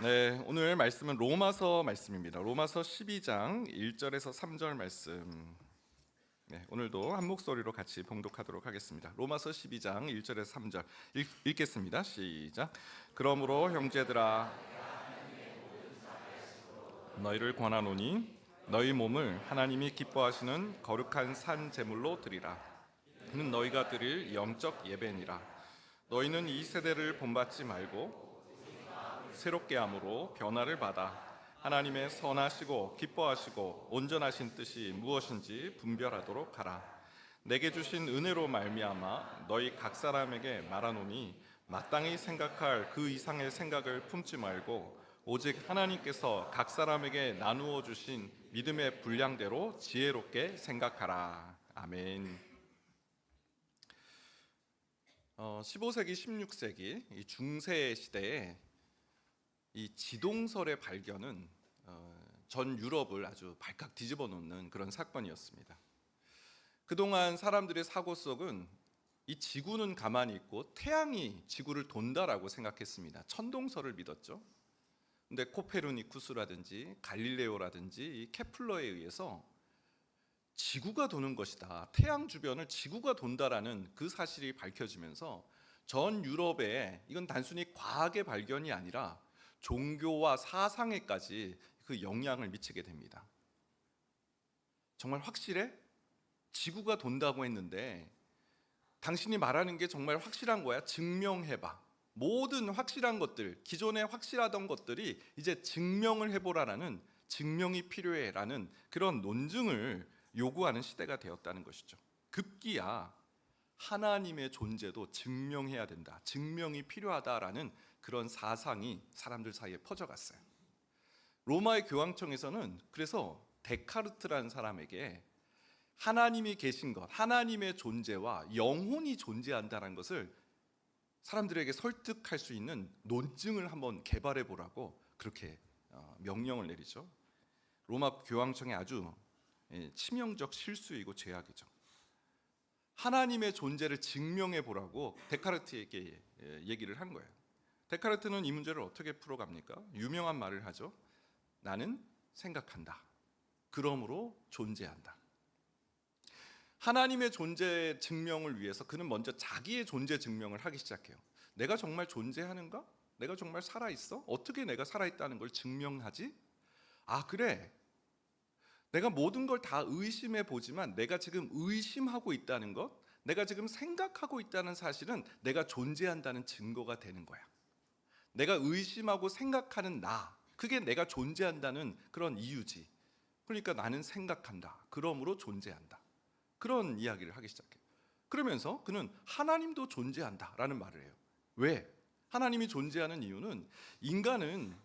네, 오늘 말씀은 로마서 말씀입니다. 로마서 12장 1절에서 3절 말씀. 네, 오늘도 한 목소리로 같이 봉독하도록 하겠습니다. 로마서 12장 1절에서 3절 읽겠습니다. 시작. 그러므로 형제들아 너희를 권하노니 너희 몸을 하나님이 기뻐하시는 거룩한 산 제물로 드리라. 이는 너희가 드릴 영적 예배니라. 너희는 이 세대를 본받지 말고 새롭게 함으로 변화를 받아 하나님의 선하시고 기뻐하시고 온전하신 뜻이 무엇인지 분별하도록 하라. 내게 주신 은혜로 말미암아 너희 각 사람에게 말하노니 마땅히 생각할 그 이상의 생각을 품지 말고 오직 하나님께서 각 사람에게 나누어 주신 믿음의 분량대로 지혜롭게 생각하라. 아멘. 15세기, 16세기 이 중세 시대에 이 지동설의 발견은 전 유럽을 아주 발칵 뒤집어 놓는 그런 사건이었습니다. 그동안 사람들의 사고 속은 이 지구는 가만히 있고 태양이 지구를 돈다라고 생각했습니다. 천동설을 믿었죠. 근데 코페르니쿠스라든지 갈릴레오라든지 이 케플러에 의해서 지구가 도는 것이다, 태양 주변을 지구가 돈다라는 그 사실이 밝혀지면서 전 유럽에 이건 단순히 과학의 발견이 아니라 종교와 사상에까지 그 영향을 미치게 됩니다. 정말 확실해? 지구가 돈다고 했는데 당신이 말하는 게 정말 확실한 거야? 증명해봐. 모든 확실한 것들, 기존에 확실하던 것들이 이제 증명을 해보라라는, 증명이 필요해라는 그런 논증을 요구하는 시대가 되었다는 것이죠. 급기야 하나님의 존재도 증명해야 된다, 증명이 필요하다라는 그런 사상이 사람들 사이에 퍼져갔어요. 로마의 교황청에서는 그래서 데카르트라는 사람에게 하나님이 계신 것, 하나님의 존재와 영혼이 존재한다는 것을 사람들에게 설득할 수 있는 논증을 한번 개발해 보라고 그렇게 명령을 내리죠. 로마 교황청의 아주 치명적 실수이고 죄악이죠. 하나님의 존재를 증명해 보라고 데카르트에게 얘기를 한 거예요. 데카르트는 이 문제를 어떻게 풀어갑니까? 유명한 말을 하죠. 나는 생각한다. 그러므로 존재한다. 하나님의 존재 증명을 위해서 그는 먼저 자기의 존재 증명을 하기 시작해요. 내가 정말 존재하는가? 내가 정말 살아있어? 어떻게 내가 살아있다는 걸 증명하지? 아, 그래. 내가 모든 걸 다 의심해 보지만 내가 지금 의심하고 있다는 것, 내가 지금 생각하고 있다는 사실은 내가 존재한다는 증거가 되는 거야. 내가 의심하고 생각하는 나, 그게 내가 존재한다는 그런 이유지. 그러니까 나는 생각한다. 그러므로 존재한다. 그런 이야기를 하기 시작해요. 그러면서 그는 하나님도 존재한다라는 말을 해요. 왜? 하나님이 존재하는 이유는 인간은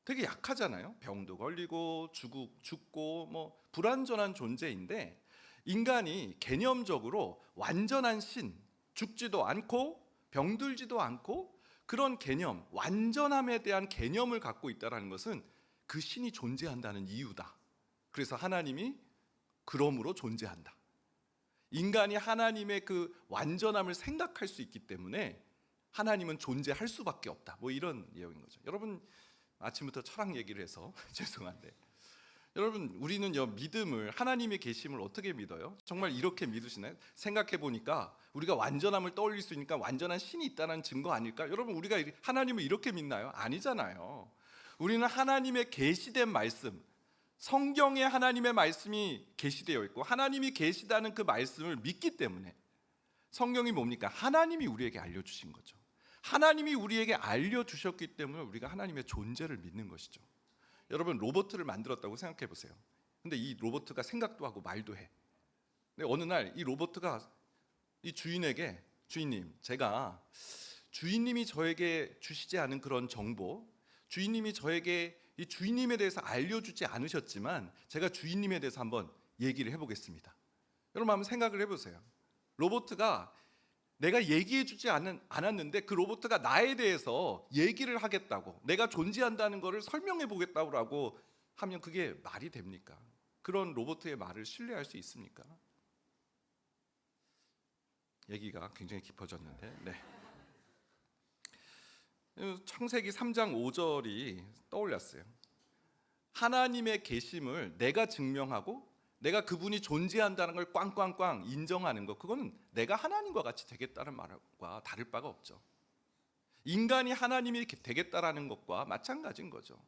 되게 약하잖아요. 병도 걸리고 죽고 뭐 불완전한 존재인데 인간이 개념적으로 완전한 신, 죽지도 않고 병들지도 않고 그런 개념, 완전함에 대한 개념을 갖고 있다는 것은 그 신이 존재한다는 이유다. 그래서 하나님이 그러므로 존재한다. 인간이 하나님의 그 완전함을 생각할 수 있기 때문에 하나님은 존재할 수밖에 없다. 뭐 이런 내용인 거죠. 여러분 아침부터 철학 얘기를 해서 죄송한데 여러분 우리는요 믿음을, 하나님의 계심을 어떻게 믿어요? 정말 이렇게 믿으시나요? 생각해 보니까 우리가 완전함을 떠올릴 수 있으니까 완전한 신이 있다는 증거 아닐까? 여러분 우리가 하나님을 이렇게 믿나요? 아니잖아요. 우리는 하나님의 계시된 말씀, 성경에 하나님의 말씀이 계시되어 있고 하나님이 계시다는 그 말씀을 믿기 때문에, 성경이 뭡니까? 하나님이 우리에게 알려주신 거죠. 하나님이 우리에게 알려주셨기 때문에 우리가 하나님의 존재를 믿는 것이죠. 여러분 로봇을 만들었다고 생각해 보세요. 근데 이 로봇가 생각도 하고 말도 해. 근데 어느 날 이 로봇가 이 주인에게, 주인님, 제가 주인님이 저에게 주시지 않은 그런 정보, 주인님이 저에게 이 주인님에 대해서 알려주지 않으셨지만 제가 주인님에 대해서 한번 얘기를 해보겠습니다. 여러분 한번 생각을 해보세요. 로봇가 내가 얘기해주지 않았는데 그 로봇가 나에 대해서 얘기를 하겠다고, 내가 존재한다는 것을 설명해 보겠다고 하면 그게 말이 됩니까? 그런 로봇의 말을 신뢰할 수 있습니까? 얘기가 굉장히 깊어졌는데, 네. 창세기 3장 5절이 떠올랐어요. 하나님의 계심을 내가 증명하고 내가 그분이 존재한다는 걸 꽝꽝꽝 인정하는 것, 그거는 내가 하나님과 같이 되겠다는 말과 다를 바가 없죠. 인간이 하나님이 되겠다라는 것과 마찬가지인 거죠.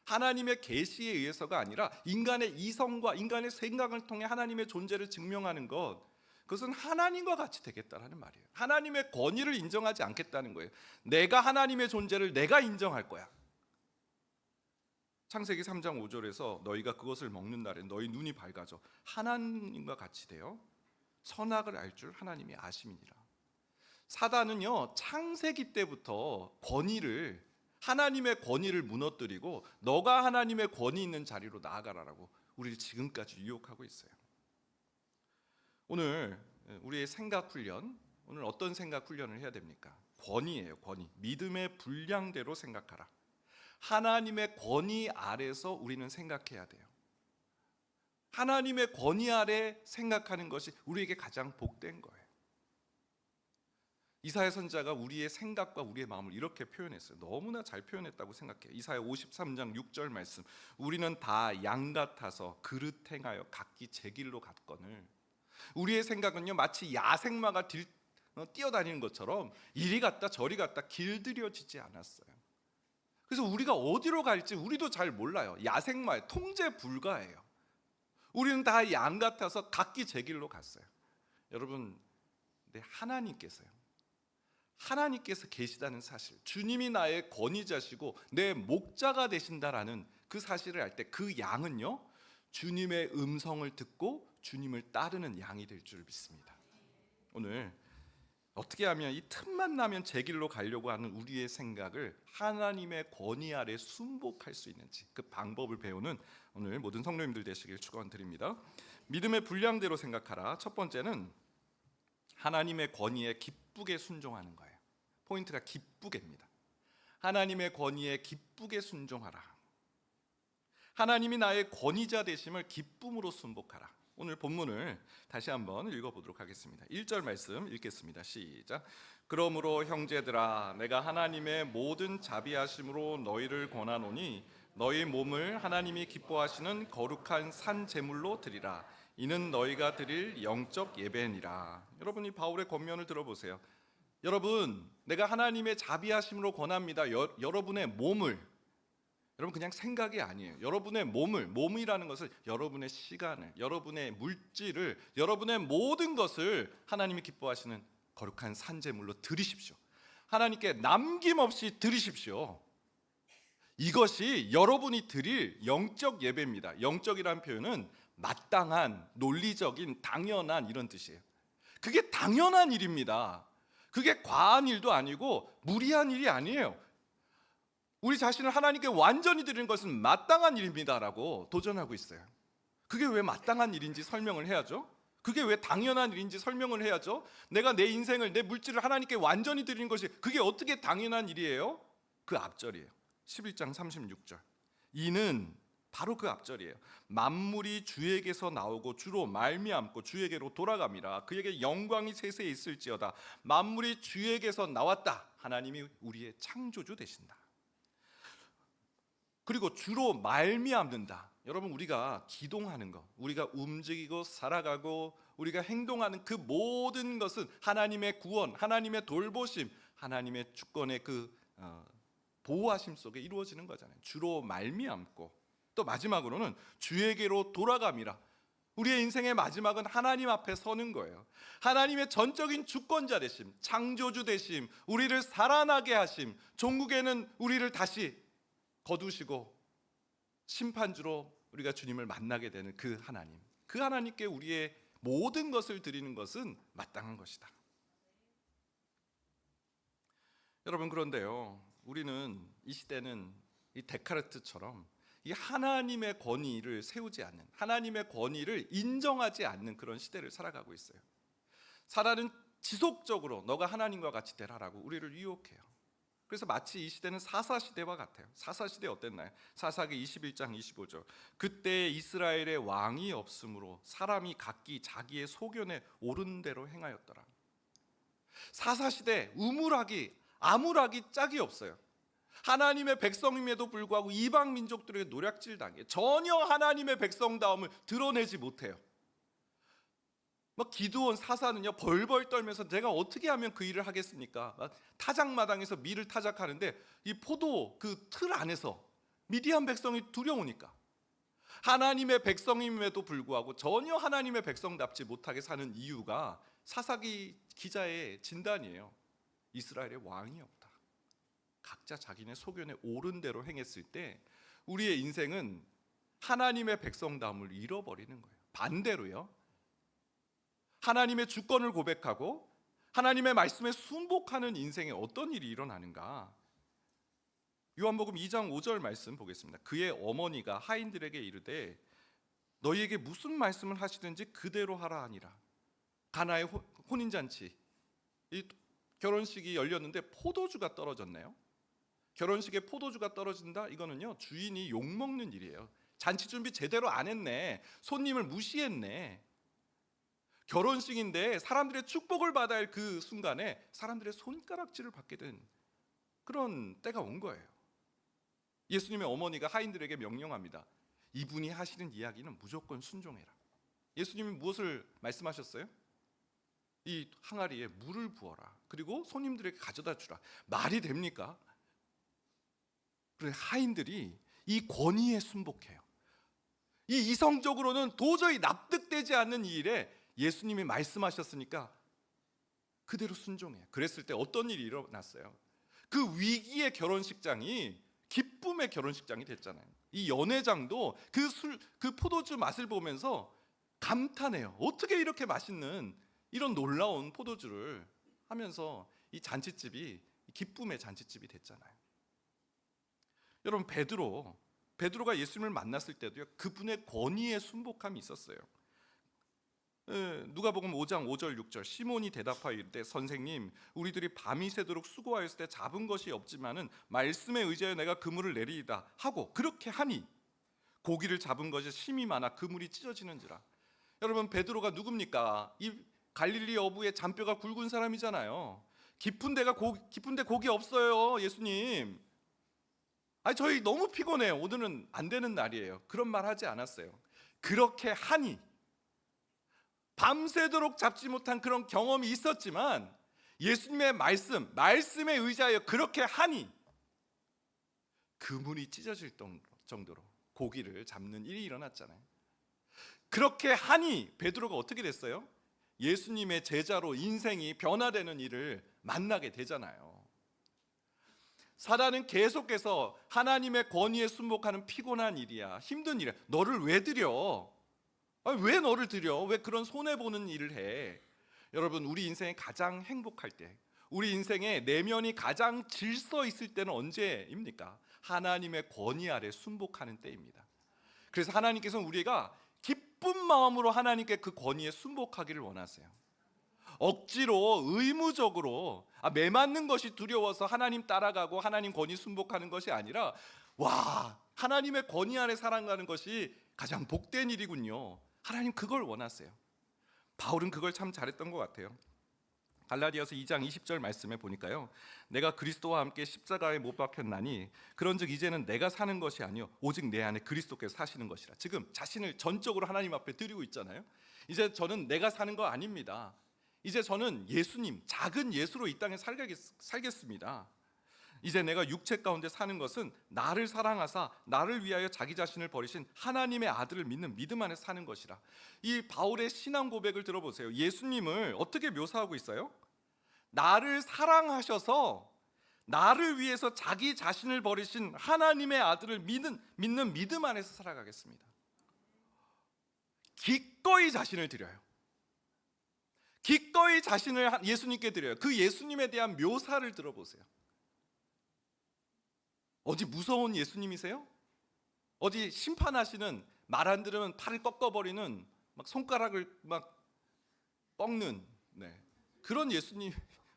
하나님의 계시에 의해서가 아니라 인간의 이성과 인간의 생각을 통해 하나님의 존재를 증명하는 것, 그것은 하나님과 같이 되겠다라는 말이에요. 하나님의 권위를 인정하지 않겠다는 거예요. 내가 하나님의 존재를 내가 인정할 거야. 창세기 3장 5절에서 너희가 그것을 먹는 날에 너희 눈이 밝아져 하나님과 같이 되어 선악을 알 줄 하나님이 아심이니라. 사단은요, 창세기 때부터 하나님의 권위를 무너뜨리고 너가 하나님의 권위 있는 자리로 나아가라라고 우리를 지금까지 유혹하고 있어요. 오늘 우리의 생각 훈련, 오늘 어떤 생각 훈련을 해야 됩니까? 권위예요, 권위. 믿음의 분량대로 생각하라. 하나님의 권위 아래서 우리는 생각해야 돼요. 하나님의 권위 아래 생각하는 것이 우리에게 가장 복된 거예요. 이사야 선지자가 우리의 생각과 우리의 마음을 이렇게 표현했어요. 너무나 잘 표현했다고 생각해요. 이사야 53장 6절 말씀. 우리는 다 양 같아서 그릇 행하여 각기 제 길로 갔거늘. 우리의 생각은요, 마치 야생마가 뛰어다니는 것처럼 이리 갔다 저리 갔다 길들여지지 않았어요. 그래서 우리가 어디로 갈지 우리도 잘 몰라요. 야생마에 통제 불가해요. 우리는 다 양 같아서 각기 제 길로 갔어요. 여러분, 근데 하나님께서 계시다는 사실, 주님이 나의 권위자시고 내 목자가 되신다라는 그 사실을 알 때 그 양은요, 주님의 음성을 듣고 주님을 따르는 양이 될 줄 믿습니다. 오늘 어떻게 하면 이 틈만 나면 제 길로 가려고 하는 우리의 생각을 하나님의 권위 아래 순복할 수 있는지, 그 방법을 배우는 오늘 모든 성도님들 되시길 축원드립니다. 믿음의 분량대로 생각하라. 첫 번째는 하나님의 권위에 기쁘게 순종하는 거예요. 포인트가 기쁘게입니다. 하나님의 권위에 기쁘게 순종하라. 하나님이 나의 권위자 되심을 기쁨으로 순복하라. 오늘 본문을 다시 한번 읽어보도록 하겠습니다. 1절 말씀 읽겠습니다. 시작. 그러므로 형제들아, 내가 하나님의 모든 자비하심으로 너희를 권하노니 너희 몸을 하나님이 기뻐하시는 거룩한 산 제물로 드리라. 이는 너희가 드릴 영적 예배니라. 여러분이 바울의 권면을 들어보세요. 여러분, 내가 하나님의 자비하심으로 권합니다. 여러분의 몸을, 여러분 그냥 생각이 아니에요. 여러분의 몸이라는 것을, 여러분의 시간을, 여러분의 물질을, 여러분의 모든 것을 하나님이 기뻐하시는 거룩한 산제물로 드리십시오. 하나님께 남김없이 드리십시오. 이것이 여러분이 드릴 영적 예배입니다. 영적이라는 표현은 마땅한, 논리적인, 당연한 이런 뜻이에요. 그게 당연한 일입니다. 그게 과한 일도 아니고 무리한 일이 아니에요. 우리 자신을 하나님께 완전히 드리는 것은 마땅한 일입니다라고 도전하고 있어요. 그게 왜 마땅한 일인지 설명을 해야죠. 그게 왜 당연한 일인지 설명을 해야죠. 내가 내 인생을, 내 물질을 하나님께 완전히 드리는 것이 그게 어떻게 당연한 일이에요? 그 앞절이에요. 11장 36절. 이는 바로 그 앞절이에요. 만물이 주에게서 나오고 주로 말미암고 주에게로 돌아갑니다. 그에게 영광이 세세히 있을지어다. 만물이 주에게서 나왔다. 하나님이 우리의 창조주 되신다. 그리고 주로 말미암는다. 여러분, 우리가 기동하는 것, 우리가 움직이고 살아가고 우리가 행동하는 그 모든 것은 하나님의 구원, 하나님의 돌보심, 하나님의 주권의 그 보호하심 속에 이루어지는 거잖아요. 주로 말미암고, 또 마지막으로는 주에게로 돌아감이라. 우리의 인생의 마지막은 하나님 앞에 서는 거예요. 하나님의 전적인 주권자 되심, 창조주 되심, 우리를 살아나게 하심, 종국에는 우리를 다시 거두시고 심판주로 우리가 주님을 만나게 되는 그 하나님, 그 하나님께 우리의 모든 것을 드리는 것은 마땅한 것이다. 여러분, 그런데요, 우리는 이 시대는 이 데카르트처럼 이 하나님의 권위를 세우지 않는, 하나님의 권위를 인정하지 않는 그런 시대를 살아가고 있어요. 사단은 지속적으로 너가 하나님과 같이 되라라고 우리를 유혹해요. 그래서 마치 이 시대는 사사시대와 같아요. 사사시대 어땠나요? 사사기 21장 25절. 그때 이스라엘의 왕이 없으므로 사람이 각기 자기의 소견에 옳은 대로 행하였더라. 사사시대, 우물하기, 암울하기 짝이 없어요. 하나님의 백성임에도 불구하고 이방 민족들에게 노략질 당해 전혀 하나님의 백성다움을 드러내지 못해요. 막 기드온 사사는요 벌벌 떨면서 내가 어떻게 하면 그 일을 하겠습니까? 막 타작마당에서 밀을 타작하는데 이 포도 그 틀 안에서 미디안 백성이 두려우니까 하나님의 백성임에도 불구하고 전혀 하나님의 백성답지 못하게 사는 이유가 사사기 기자의 진단이에요. 이스라엘의 왕이 없다. 각자 자기네 소견에 옳은 대로 행했을 때 우리의 인생은 하나님의 백성다움을 잃어버리는 거예요. 반대로요, 하나님의 주권을 고백하고 하나님의 말씀에 순복하는 인생에 어떤 일이 일어나는가? 요한복음 2장 5절 말씀 보겠습니다. 그의 어머니가 하인들에게 이르되 너희에게 무슨 말씀을 하시든지 그대로 하라 하니라. 가나의 혼인잔치, 이 결혼식이 열렸는데 포도주가 떨어졌네요. 결혼식에 포도주가 떨어진다? 이거는요 주인이 욕먹는 일이에요. 잔치 준비 제대로 안 했네, 손님을 무시했네. 결혼식인데 사람들의 축복을 받아야 할 그 순간에 사람들의 손가락질을 받게 된 그런 때가 온 거예요. 예수님의 어머니가 하인들에게 명령합니다. 이분이 하시는 이야기는 무조건 순종해라. 예수님이 무엇을 말씀하셨어요? 이 항아리에 물을 부어라. 그리고 손님들에게 가져다 주라. 말이 됩니까? 그래, 하인들이 이 권위에 순복해요. 이 이성적으로는 도저히 납득되지 않는 이 일에 예수님이 말씀하셨으니까 그대로 순종해. 그랬을 때 어떤 일이 일어났어요? 그 위기의 결혼식장이 기쁨의 결혼식장이 됐잖아요. 이 연회장도 그 포도주 맛을 보면서 감탄해요. 어떻게 이렇게 맛있는 이런 놀라운 포도주를 하면서 이 잔치집이 기쁨의 잔치집이 됐잖아요. 여러분, 베드로가 예수님을 만났을 때도요 그분의 권위에 순복함이 있었어요. 누가복음 5장 5절 6절 시몬이 대답하여 이르되 선생님 우리들이 밤이 새도록 수고하였을 때 잡은 것이 없지만은 말씀에 의지하여 내가 그물을 내리이다 하고 그렇게 하니 고기를 잡은 것이 심이 많아 그물이 찢어지는지라. 여러분, 베드로가 누굽니까? 이 갈릴리 어부의 잔뼈가 굵은 사람이잖아요. 깊은데 고기 없어요 예수님. 아니 저희 너무 피곤해요. 오늘은 안 되는 날이에요. 그런 말 하지 않았어요. 그렇게 하니, 밤새도록 잡지 못한 그런 경험이 있었지만 예수님의 말씀에 의지하여 그렇게 하니 그물이 찢어질 정도로 고기를 잡는 일이 일어났잖아요. 그렇게 하니 베드로가 어떻게 됐어요? 예수님의 제자로 인생이 변화되는 일을 만나게 되잖아요. 사단은 계속해서 하나님의 권위에 순복하는 피곤한 일이야, 힘든 일이야, 너를 왜 드려? 왜 너를 드려? 왜 그런 손해보는 일을 해? 여러분, 우리 인생에 가장 행복할 때, 우리 인생의 내면이 가장 질서 있을 때는 언제입니까? 하나님의 권위 아래 순복하는 때입니다. 그래서 하나님께서는 우리가 기쁜 마음으로 하나님께 그 권위에 순복하기를 원하세요. 억지로 의무적으로 매맞는 것이 두려워서 하나님 따라가고 하나님 권위 순복하는 것이 아니라, 와, 하나님의 권위 아래 살아가는 것이 가장 복된 일이군요. 하나님 그걸 원하세요. 바울은 그걸 참 잘했던 것 같아요. 갈라디아서 2장 20절 말씀에 보니까요, 내가 그리스도와 함께 십자가에 못 박혔나니 그런즉 이제는 내가 사는 것이 아니요 오직 내 안에 그리스도께서 사시는 것이라. 지금 자신을 전적으로 하나님 앞에 드리고 있잖아요. 이제 저는 내가 사는 거 아닙니다. 이제 저는 예수님, 작은 예수로 이 땅에 살겠습니다. 이제 내가 육체 가운데 사는 것은 나를 사랑하사 나를 위하여 자기 자신을 버리신 하나님의 아들을 믿는 믿음 안에 사는 것이라. 이 바울의 신앙 고백을 들어보세요. 예수님을 어떻게 묘사하고 있어요? 나를 사랑하셔서 나를 위해서 자기 자신을 버리신 하나님의 아들을 믿는 믿음 안에서 살아가겠습니다. 기꺼이 자신을 드려요. 기꺼이 자신을 예수님께 드려요. 그 예수님에 대한 묘사를 들어보세요. 어디 무서운 예수님이세요? 어디 심판하시는, 말 안 들으면 팔을 꺾어버리는, 막 손가락을 막 꺾는, 그런 예수님.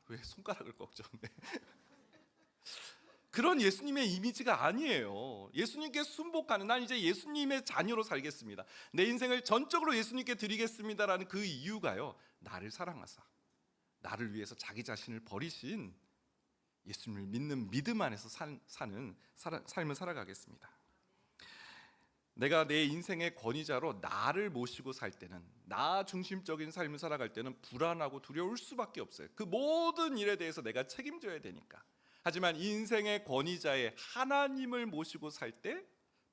왜 손가락을 꺾죠? 그런 예수님의 이미지가 아니에요. 예수님께 순복하는, 난 이제 예수님의 자녀로 살겠습니다, 내 인생을 전적으로 예수님께 드리겠습니다라는 그 이유가요, 나를 사랑하사 나를 위해서 자기 자신을 버리신 예수님을 믿는 믿음 안에서 삶을 살아가겠습니다. 내가 내 인생의 권위자로 나를 모시고 살 때는, 나 중심적인 삶을 살아갈 때는 불안하고 두려울 수밖에 없어요. 그 모든 일에 대해서 내가 책임져야 되니까. 하지만 인생의 권위자의 하나님을 모시고 살 때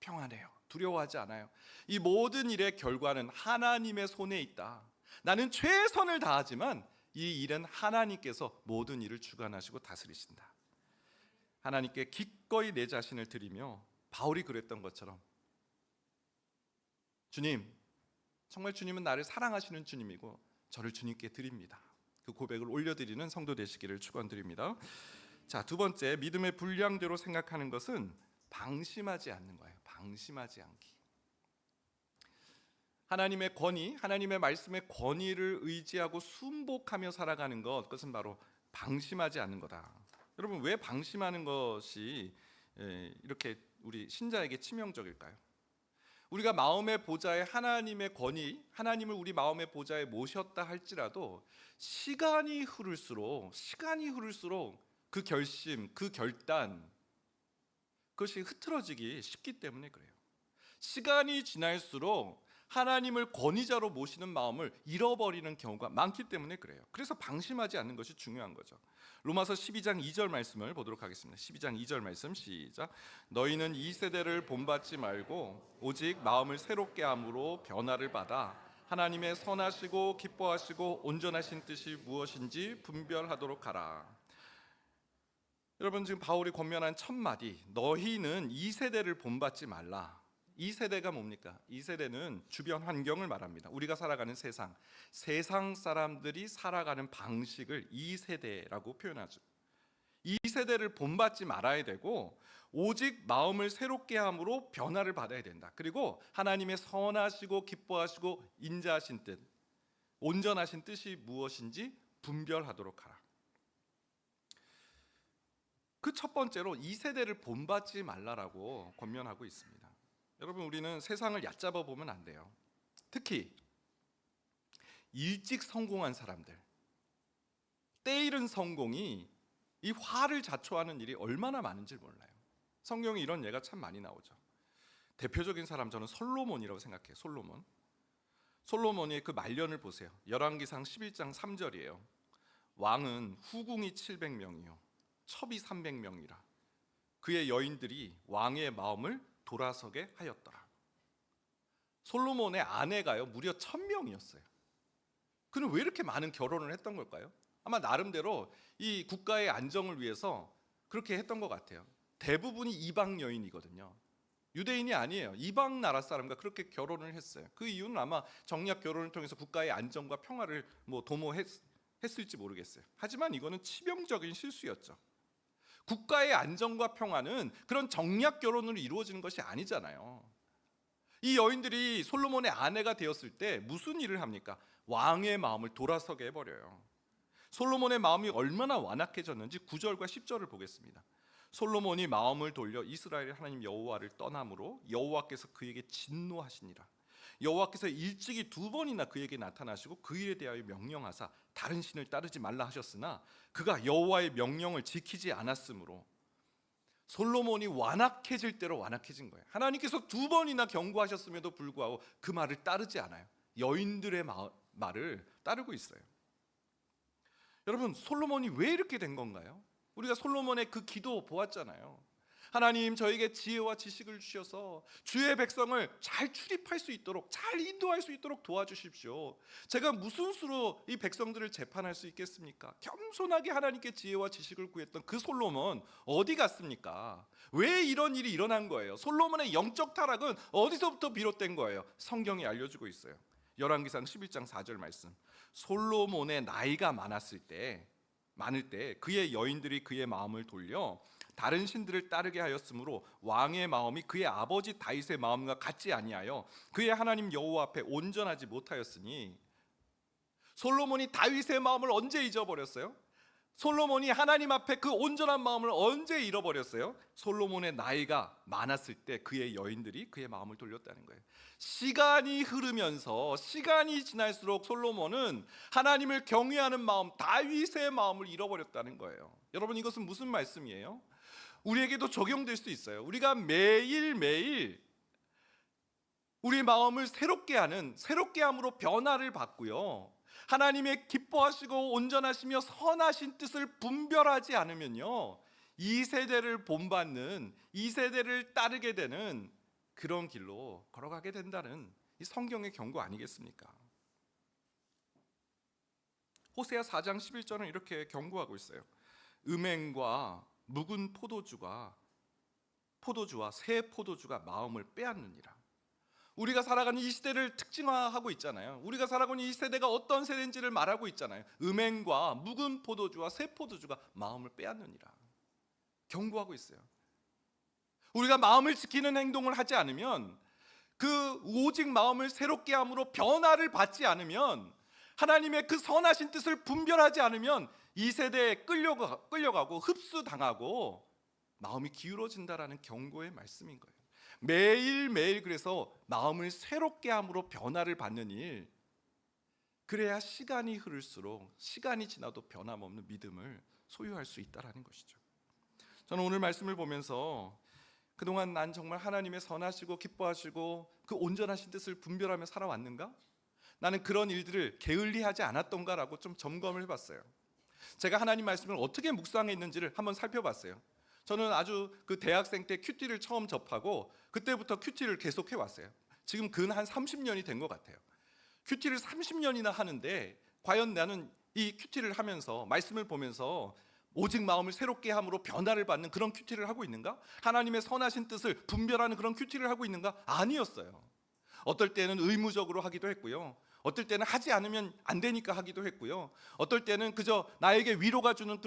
평안해요. 두려워하지 않아요. 이 모든 일의 결과는 하나님의 손에 있다. 나는 최선을 다하지만 이 일은 하나님께서 모든 일을 주관하시고 다스리신다. 하나님께 기꺼이 내 자신을 드리며, 바울이 그랬던 것처럼, 주님, 정말 주님은 나를 사랑하시는 주님이고 저를 주님께 드립니다. 그 고백을 올려드리는 성도 되시기를 축원드립니다. 자, 두 번째, 믿음의 분량대로 생각하는 것은 방심하지 않는 거예요. 방심하지 않기. 하나님의 권위, 하나님의 말씀의 권위를 의지하고 순복하며 살아가는 것, 그것은 바로 방심하지 않는 거다. 여러분, 왜 방심하는 것이 이렇게 우리 신자에게 치명적일까요? 우리가 마음의 보좌에 하나님의 권위, 하나님을 우리 마음의 보좌에 모셨다 할지라도 시간이 흐를수록 그 결심, 그 결단, 그것이 흐트러지기 쉽기 때문에 그래요. 시간이 지날수록 하나님을 권위자로 모시는 마음을 잃어버리는 경우가 많기 때문에 그래요. 그래서 방심하지 않는 것이 중요한 거죠. 로마서 12장 2절 말씀을 보도록 하겠습니다. 12장 2절 말씀 시작. 너희는 이 세대를 본받지 말고 오직 마음을 새롭게 함으로 변화를 받아 하나님의 선하시고 기뻐하시고 온전하신 뜻이 무엇인지 분별하도록 하라. 여러분, 지금 바울이 권면한 첫 마디, 너희는 이 세대를 본받지 말라. 이 세대가 뭡니까? 이 세대는 주변 환경을 말합니다. 우리가 살아가는 세상 사람들이 살아가는 방식을 이 세대라고 표현하죠. 이 세대를 본받지 말아야 되고 오직 마음을 새롭게 함으로 변화를 받아야 된다. 그리고 하나님의 선하시고 기뻐하시고 인자하신 뜻, 온전하신 뜻이 무엇인지 분별하도록 하라. 그 첫 번째로 이 세대를 본받지 말라라고 권면하고 있습니다. 여러분, 우리는 세상을 얕잡아 보면 안 돼요. 특히 일찍 성공한 사람들, 때이른 성공이 이 화를 자초하는 일이 얼마나 많은지 몰라요. 성경에 이런 예가 참 많이 나오죠. 대표적인 사람, 저는 솔로몬이라고 생각해요. 솔로몬의 그 말년을 보세요. 열왕기상 11장 3절이에요. 왕은 후궁이 700명이요 첩이 300명이라 그의 여인들이 왕의 마음을 돌아서게 하였더라. 솔로몬의 아내가요 무려 1000명이었어요. 그는 왜 이렇게 많은 결혼을 했던 걸까요? 아마 나름대로 이 국가의 안정을 위해서 그렇게 했던 것 같아요. 대부분이 이방 여인이거든요. 유대인이 아니에요. 이방 나라 사람과 그렇게 결혼을 했어요. 그 이유는 아마 정략 결혼을 통해서 국가의 안정과 평화를 도모했을지 모르겠어요. 하지만 이거는 치명적인 실수였죠. 국가의 안정과 평화는 그런 정략 결혼으로 이루어지는 것이 아니잖아요. 이 여인들이 솔로몬의 아내가 되었을 때 무슨 일을 합니까? 왕의 마음을 돌아서게 해버려요. 솔로몬의 마음이 얼마나 완악해졌는지 9절과 10절을 보겠습니다. 솔로몬이 마음을 돌려 이스라엘의 하나님 여호와를 떠남으로 여호와께서 그에게 진노하시니라. 여호와께서 일찍이 2번이나 그에게 나타나시고 그 일에 대하여 명령하사 다른 신을 따르지 말라 하셨으나 그가 여호와의 명령을 지키지 않았으므로 솔로몬이 완악해질 대로 완악해진 거예요. 하나님께서 2번이나 경고하셨음에도 불구하고 그 말을 따르지 않아요. 여인들의 말을 따르고 있어요. 여러분, 솔로몬이 왜 이렇게 된 건가요? 우리가 솔로몬의 그 기도 보았잖아요. 하나님, 저에게 지혜와 지식을 주셔서 주의 백성을 잘 출입할 수 있도록, 잘 인도할 수 있도록 도와주십시오. 제가 무슨 수로 이 백성들을 재판할 수 있겠습니까? 겸손하게 하나님께 지혜와 지식을 구했던 그 솔로몬 어디 갔습니까? 왜 이런 일이 일어난 거예요? 솔로몬의 영적 타락은 어디서부터 비롯된 거예요? 성경이 알려주고 있어요. 열왕기상 11장 4절 말씀. 솔로몬의 나이가 많을 때 그의 여인들이 그의 마음을 돌려 다른 신들을 따르게 하였으므로 왕의 마음이 그의 아버지 다윗의 마음과 같지 아니하여 그의 하나님 여호와 앞에 온전하지 못하였으니, 솔로몬이 다윗의 마음을 언제 잊어버렸어요? 솔로몬이 하나님 앞에 그 온전한 마음을 언제 잃어버렸어요? 솔로몬의 나이가 많았을 때 그의 여인들이 그의 마음을 돌렸다는 거예요. 시간이 흐르면서 시간이 지날수록 솔로몬은 하나님을 경외하는 마음, 다윗의 마음을 잃어버렸다는 거예요. 여러분, 이것은 무슨 말씀이에요? 우리에게도 적용될 수 있어요. 우리가 매일매일 우리 마음을 새롭게 함으로 변화를 받고요, 하나님의 기뻐하시고 온전하시며 선하신 뜻을 분별하지 않으면요, 이 세대를 본받는, 이 세대를 따르게 되는 그런 길로 걸어가게 된다는 이 성경의 경고 아니겠습니까? 호세아 4장 11절은 이렇게 경고하고 있어요. 음행과 묵은 포도주와 새 포도주가 마음을 빼앗느니라. 우리가 살아가는 이 시대를 특징화하고 있잖아요. 우리가 살아가는 이 세대가 어떤 세대인지를 말하고 있잖아요. 음행과 묵은 포도주와 새 포도주가 마음을 빼앗느니라 경고하고 있어요. 우리가 마음을 지키는 행동을 하지 않으면, 그 오직 마음을 새롭게 함으로 변화를 받지 않으면, 하나님의 그 선하신 뜻을 분별하지 않으면 이 세대에 끌려가고 흡수당하고 마음이 기울어진다라는 경고의 말씀인 거예요. 매일매일 그래서 마음을 새롭게 함으로 변화를 받는 일, 그래야 시간이 흐를수록, 시간이 지나도 변함없는 믿음을 소유할 수 있다라는 것이죠. 저는 오늘 말씀을 보면서 그동안 난 정말 하나님의 선하시고 기뻐하시고 그 온전하신 뜻을 분별하며 살아왔는가? 나는 그런 일들을 게을리하지 않았던가라고 좀 점검을 해봤어요. 제가 하나님 말씀을 어떻게 묵상했는지를 한번 살펴봤어요. 저는 아주 그 대학생 때 큐티를 처음 접하고 그때부터 큐티를 계속 해왔어요. 지금 근 한 30년이 된 것 같아요. 큐티를 30년이나 하는데 과연 나는 이 큐티를 하면서, 말씀을 보면서 오직 마음을 새롭게 함으로 변화를 받는 그런 큐티를 하고 있는가? 하나님의 선하신 뜻을 분별하는 그런 큐티를 하고 있는가? 아니었어요. 어떨 때는 의무적으로 하기도 했고요, 어떨 때는 하지 않으면 안 되니까 하기도 했고요, 어떨 때는 그저 나에게 위로가 되는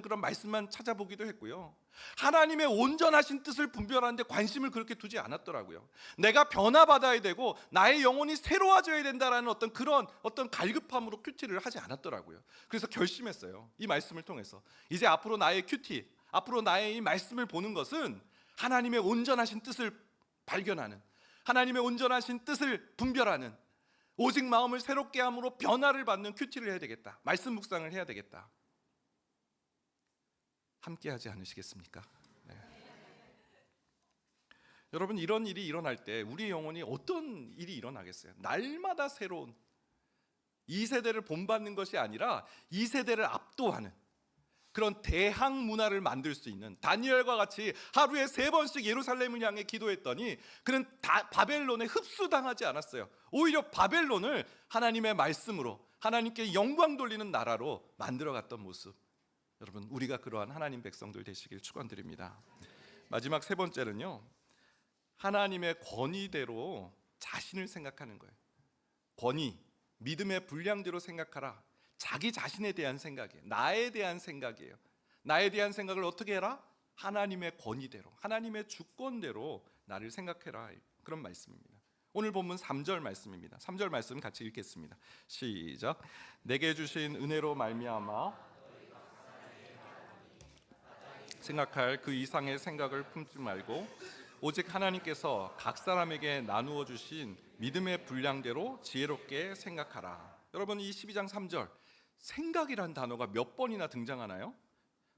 그런 말씀만 찾아보기도 했고요. 하나님의 온전하신 뜻을 분별하는데 관심을 그렇게 두지 않았더라고요. 내가 변화받아야 되고 나의 영혼이 새로워져야 된다라는 어떤 갈급함으로 큐티를 하지 않았더라고요. 그래서 결심했어요. 이 말씀을 통해서 이제 앞으로 나의 큐티, 앞으로 나의 이 말씀을 보는 것은 하나님의 온전하신 뜻을 발견하는, 하나님의 온전하신 뜻을 분별하는, 오직 마음을 새롭게 함으로 변화를 받는 큐티를 해야 되겠다, 말씀 묵상을 해야 되겠다. 함께 하지 않으시겠습니까? 네. 여러분, 이런 일이 일어날 때 우리의 영혼이 어떤 일이 일어나겠어요? 날마다 새로운, 이 세대를 본받는 것이 아니라 이 세대를 압도하는 그런 대항 문화를 만들 수 있는, 다니엘과 같이 하루에 3번씩 예루살렘을 향해 기도했더니 그는 바벨론에 흡수당하지 않았어요. 오히려 바벨론을 하나님의 말씀으로, 하나님께 영광 돌리는 나라로 만들어갔던 모습. 여러분, 우리가 그러한 하나님 백성들 되시길 축원드립니다. 마지막 3번째는요, 하나님의 권위대로 자신을 생각하는 거예요. 권위, 믿음의 분량대로 생각하라. 자기 자신에 대한 생각이에요. 나에 대한 생각이에요. 나에 대한 생각을 어떻게 해라? 하나님의 권위대로, 하나님의 주권대로 나를 생각해라. 그런 말씀입니다. 오늘 본문 3절 말씀입니다. 3절 말씀 같이 읽겠습니다. 시작. 내게 주신 은혜로 말미암아 생각할 그 이상의 생각을 품지 말고 오직 하나님께서 각 사람에게 나누어 주신 믿음의 분량대로 지혜롭게 생각하라. 여러분, 이 12장 3절 생각이란 단어가 몇 번이나 등장하나요?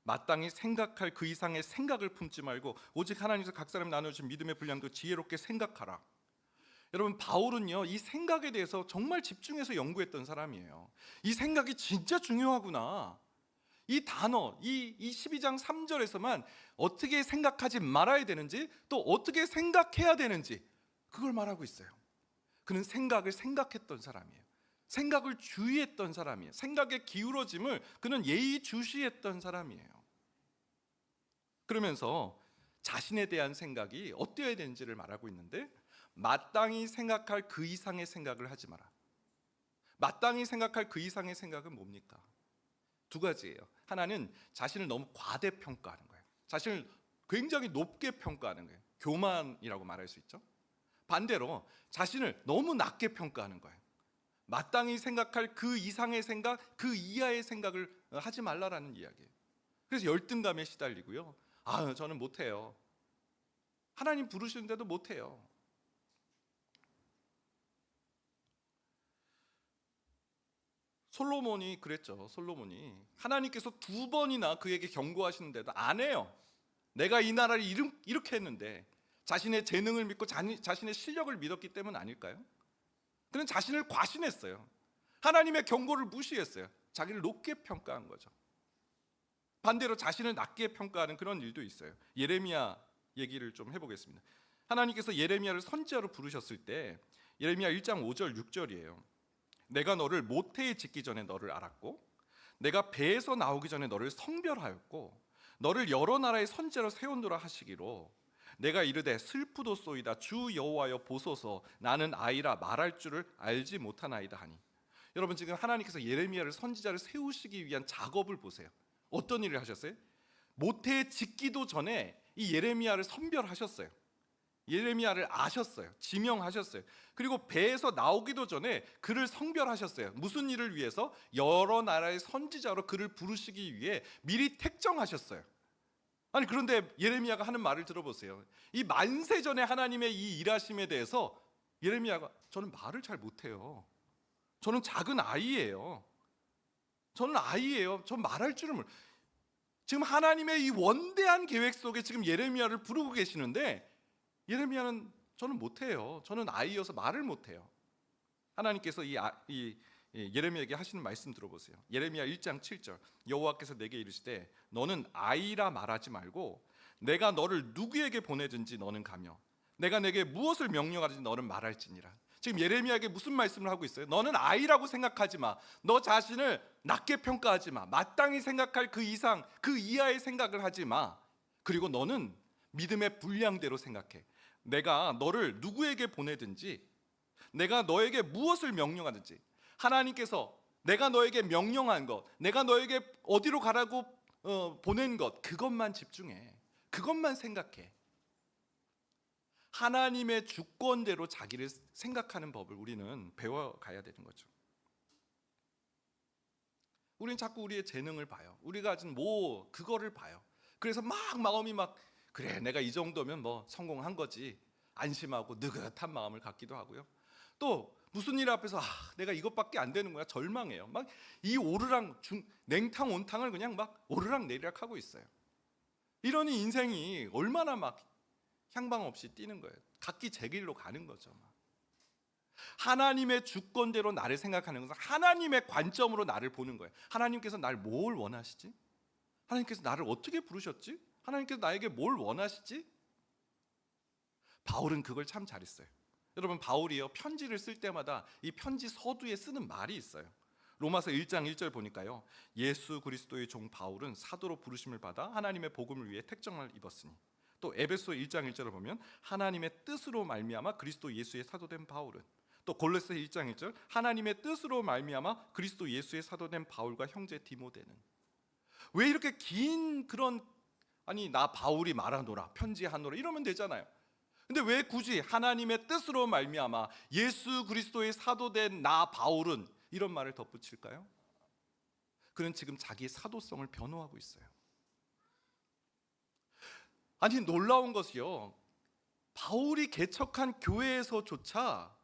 마땅히 생각할 그 이상의 생각을 품지 말고 오직 하나님께서 각 사람 나눠주신 믿음의 분량도 지혜롭게 생각하라. 여러분, 바울은요, 이 생각에 대해서 정말 집중해서 연구했던 사람이에요. 이 생각이 진짜 중요하구나, 이 단어, 이 12장 3절에서만 어떻게 생각하지 말아야 되는지, 또 어떻게 생각해야 되는지, 그걸 말하고 있어요. 그는 생각을 생각했던 사람이에요. 생각을 주의했던 사람이에요. 생각의 기울어짐을 그는 예의주시했던 사람이에요. 그러면서 자신에 대한 생각이 어때야 되는지를 말하고 있는데, 마땅히 생각할 그 이상의 생각을 하지 마라. 마땅히 생각할 그 이상의 생각은 뭡니까? 2가지예요. 하나는 자신을 너무 과대평가하는 거예요. 자신을 굉장히 높게 평가하는 거예요. 교만이라고 말할 수 있죠. 반대로 자신을 너무 낮게 평가하는 거예요. 마땅히 생각할 그 이상의 생각, 그 이하의 생각을 하지 말라라는 이야기예요. 그래서 열등감에 시달리고요. 저는 못해요. 하나님 부르시는데도 못해요. 솔로몬이 그랬죠. 솔로몬이 하나님께서 2번이나 그에게 경고하시는데도 안 해요. 내가 이 나라를 이렇게 했는데 자신의 재능을 믿고 자신의 실력을 믿었기 때문 아닐까요? 그는 자신을 과신했어요. 하나님의 경고를 무시했어요. 자기를 높게 평가한 거죠. 반대로 자신을 낮게 평가하는 그런 일도 있어요. 예레미야 얘기를 좀 해보겠습니다. 하나님께서 예레미야를 선지자로 부르셨을 때 예레미야 1장 5절 6절이에요. 내가 너를 모태에 짓기 전에 너를 알았고 내가 배에서 나오기 전에 너를 성별하였고 너를 여러 나라의 선지자로 세운노라 하시기로 내가 이르되 슬프도소이다 주 여호와여 보소서 나는 아이라 말할 줄을 알지 못하나이다 하니. 여러분 지금 하나님께서 예레미야를 선지자를 세우시기 위한 작업을 보세요. 어떤 일을 하셨어요? 모태에 짓기도 전에 이 예레미야를 선별하셨어요. 예레미야를 아셨어요. 지명하셨어요. 그리고 배에서 나오기도 전에 그를 성별하셨어요. 무슨 일을 위해서? 여러 나라의 선지자로 그를 부르시기 위해 미리 택정하셨어요. 아니 그런데 예레미야가 하는 말을 들어보세요. 이 만세 전에 하나님의 이 일하심에 대해서 예레미야가 저는 말을 잘 못해요. 저는 작은 아이예요. 저는 아이예요. 전 말할 줄을 몰라요. 지금 하나님의 이 원대한 계획 속에 지금 예레미야를 부르고 계시는데 예레미야는 저는 못해요. 저는 아이여서 말을 못해요. 하나님께서 이 예레미야에게 하시는 말씀 들어보세요. 예레미야 1장 7절 여호와께서 내게 이르시되 너는 아이라 말하지 말고 내가 너를 누구에게 보내든지 너는 가며 내가 내게 무엇을 명령하든지 너는 말할지니라. 지금 예레미야에게 무슨 말씀을 하고 있어요? 너는 아이라고 생각하지 마. 너 자신을 낮게 평가하지 마. 마땅히 생각할 그 이상 그 이하의 생각을 하지 마. 그리고 너는 믿음의 분량대로 생각해. 내가 너를 누구에게 보내든지 내가 너에게 무엇을 명령하든지 하나님께서 내가 너에게 명령한 것, 내가 너에게 어디로 가라고 보낸 것, 그것만 집중해. 그것만 생각해. 하나님의 주권대로 자기를 생각하는 법을 우리는 배워가야 되는 거죠. 우리는 자꾸 우리의 재능을 봐요. 우리가 가진 그거를 봐요. 그래서 마음이 그래 내가 이 정도면 성공한 거지 안심하고 느긋한 마음을 갖기도 하고요. 또 무슨 일 앞에서 내가 이것밖에 안 되는 거야 절망해요. 이 오르락 냉탕 온탕을 그냥 오르락 내리락 하고 있어요. 이러니 인생이 얼마나 향방 없이 뛰는 거예요. 각기 제 길로 가는 거죠. 하나님의 주권대로 나를 생각하는 것은 하나님의 관점으로 나를 보는 거예요. 하나님께서 나를 뭘 원하시지? 하나님께서 나를 어떻게 부르셨지? 하나님께서 나에게 뭘 원하시지? 바울은 그걸 참 잘했어요. 여러분 바울이요 편지를 쓸 때마다 이 편지 서두에 쓰는 말이 있어요. 로마서 1장 1절 보니까요 예수 그리스도의 종 바울은 사도로 부르심을 받아 하나님의 복음을 위해 택정을 입었으니 또 에베소 1장 1절을 보면 하나님의 뜻으로 말미암아 그리스도 예수의 사도된 바울은 또 골로새 1장 1절 하나님의 뜻으로 말미암아 그리스도 예수의 사도된 바울과 형제 디모데는. 왜 이렇게 긴 그런 나 바울이 말하노라 편지하노라 이러면 되잖아요. 근데 왜 굳이 하나님의 뜻으로 말미암아 예수 그리스도의 사도된 나 바울은 이런 말을 덧붙일까요? 그는 지금 자기의 사도성을 변호하고 있어요. 아니 놀라운 것이요 바울이 개척한 교회에서조차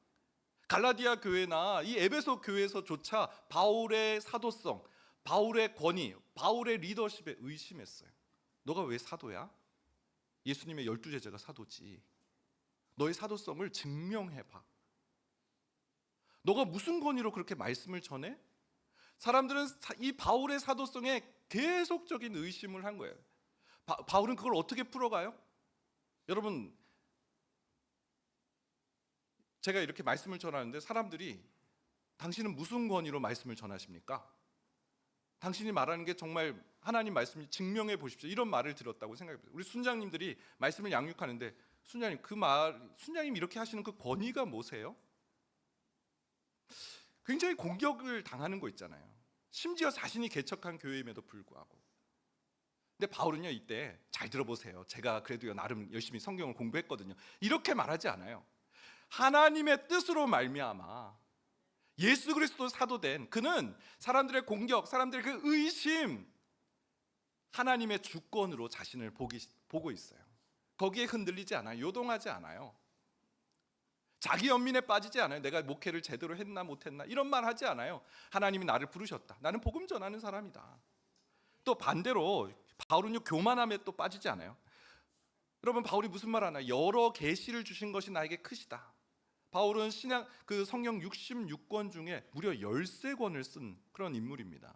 갈라디아 교회나 이 에베소 교회에서조차 바울의 사도성, 바울의 권위, 바울의 리더십에 의심했어요. 너가 왜 사도야? 예수님의 12제자가 사도지. 너의 사도성을 증명해봐. 너가 무슨 권위로 그렇게 말씀을 전해? 사람들은 이 바울의 사도성에 계속적인 의심을 한 거예요. 바울은 그걸 어떻게 풀어가요? 여러분 제가 이렇게 말씀을 전하는데 사람들이 당신은 무슨 권위로 말씀을 전하십니까? 당신이 말하는 게 정말 하나님 말씀을 증명해 보십시오. 이런 말을 들었다고 생각해보세요. 우리 순장님들이 말씀을 양육하는데 순장님 순장님 이렇게 하시는 그 권위가 뭐세요? 굉장히 공격을 당하는 거 있잖아요. 심지어 자신이 개척한 교회임에도 불구하고. 근데 바울은요 이때 잘 들어보세요. 제가 그래도 나름 열심히 성경을 공부했거든요. 이렇게 말하지 않아요. 하나님의 뜻으로 말미암아 예수 그리스도 사도된 그는 사람들의 공격, 사람들의 그 의심, 하나님의 주권으로 자신을 보고 있어요. 거기에 흔들리지 않아요. 요동하지 않아요. 자기 연민에 빠지지 않아요. 내가 목회를 제대로 했나 못했나 이런 말 하지 않아요. 하나님이 나를 부르셨다. 나는 복음 전하는 사람이다. 또 반대로 바울은요, 교만함에 또 빠지지 않아요. 여러분, 바울이 무슨 말 하나? 여러 계시를 주신 것이 나에게 크시다. 바울은 그 성경 66권 중에 무려 13권을 쓴 그런 인물입니다.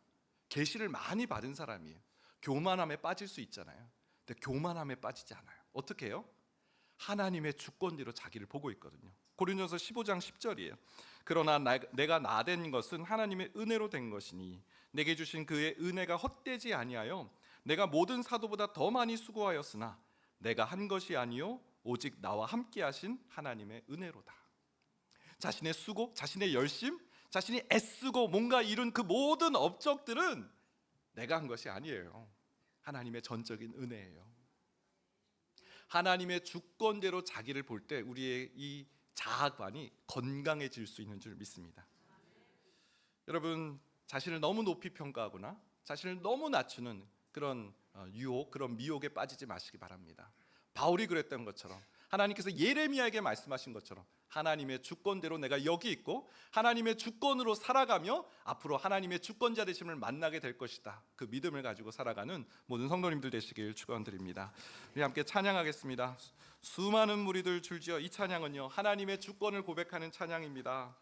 계시를 많이 받은 사람이에요. 교만함에 빠질 수 있잖아요. 근데 교만함에 빠지지 않아요. 어떻게 해요? 하나님의 주권대로 자기를 보고 있거든요. 고린도서 15장 10절이에요. 그러나 내가 나된 것은 하나님의 은혜로 된 것이니 내게 주신 그의 은혜가 헛되지 아니하여 내가 모든 사도보다 더 많이 수고하였으나 내가 한 것이 아니요 오직 나와 함께 하신 하나님의 은혜로다. 자신의 수고, 자신의 열심, 자신이 애쓰고 뭔가 이룬 그 모든 업적들은 내가 한 것이 아니에요. 하나님의 전적인 은혜예요. 하나님의 주권대로 자기를 볼 때 우리의 이 자아관이 건강해질 수 있는 줄 믿습니다. 여러분, 자신을 너무 높이 평가하거나 자신을 너무 낮추는 그런 유혹, 그런 미혹에 빠지지 마시기 바랍니다. 바울이 그랬던 것처럼, 하나님께서 예레미야에게 말씀하신 것처럼 하나님의 주권대로 내가 여기 있고 하나님의 주권으로 살아가며 앞으로 하나님의 주권자 되심을 만나게 될 것이다. 그 믿음을 가지고 살아가는 모든 성도님들 되시길 축원드립니다. 우리 함께 찬양하겠습니다. 수많은 무리들 줄지어 이 찬양은요, 하나님의 주권을 고백하는 찬양입니다.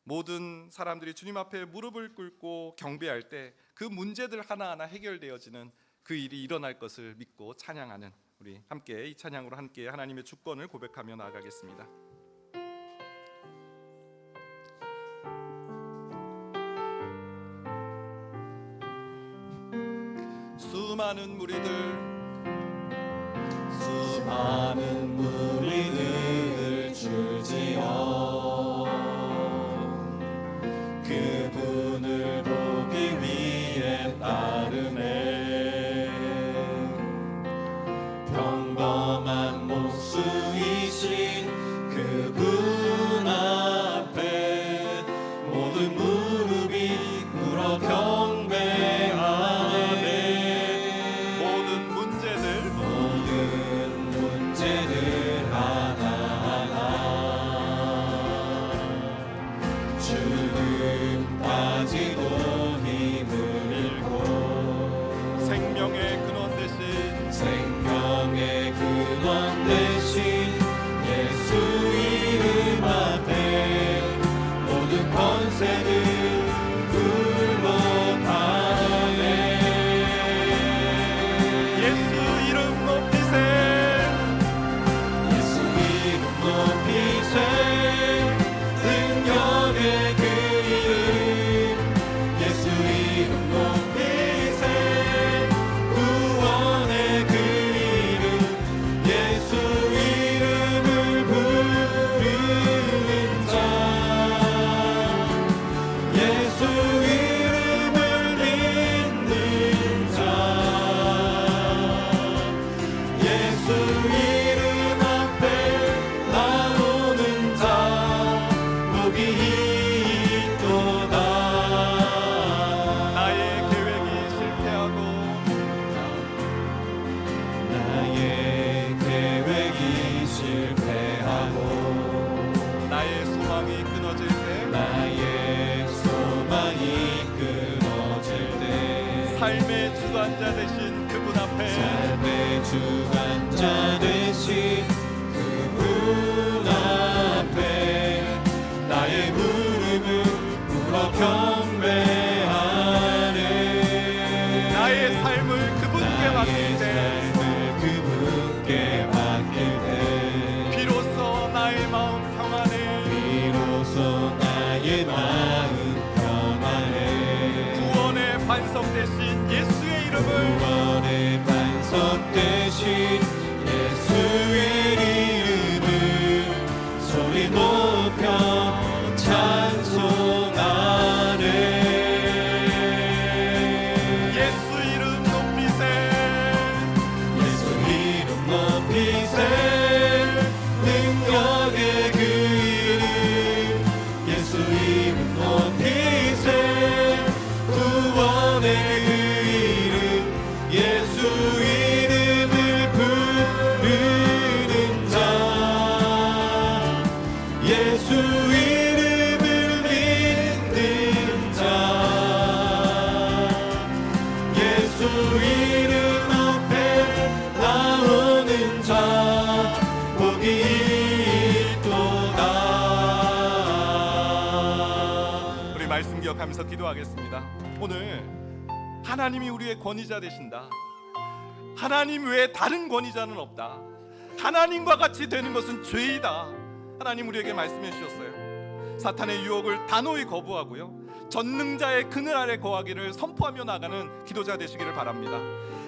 모든 사람들이 주님 앞에 무릎을 꿇고 경배할 때 그 문제들 하나하나 해결되어지는 그 일이 일어날 것을 믿고 찬양하는, 우리 함께 이 찬양으로 함께 하나님의 주권을 고백하며 나아가겠습니다. 수많은 무리들 줄지어 그분을 보기 위해 따르네. 평범한 목수이신 그분 앞에 모든 무릎이 꿇어 경배하네. 모든 문제들 하나하나 죽음까지도 힘을 잃고 생명의 근원 대신 기억하면서 기도하겠습니다. 오늘 하나님이 우리의 권위자 되신다. 하나님 외에 다른 권위자는 없다. 하나님과 같이 되는 것은 죄이다. 하나님 우리에게 말씀해 주셨어요. 사탄의 유혹을 단호히 거부하고요, 전능자의 그늘 아래 거하기를 선포하며 나가는 기도자 되시기를 바랍니다.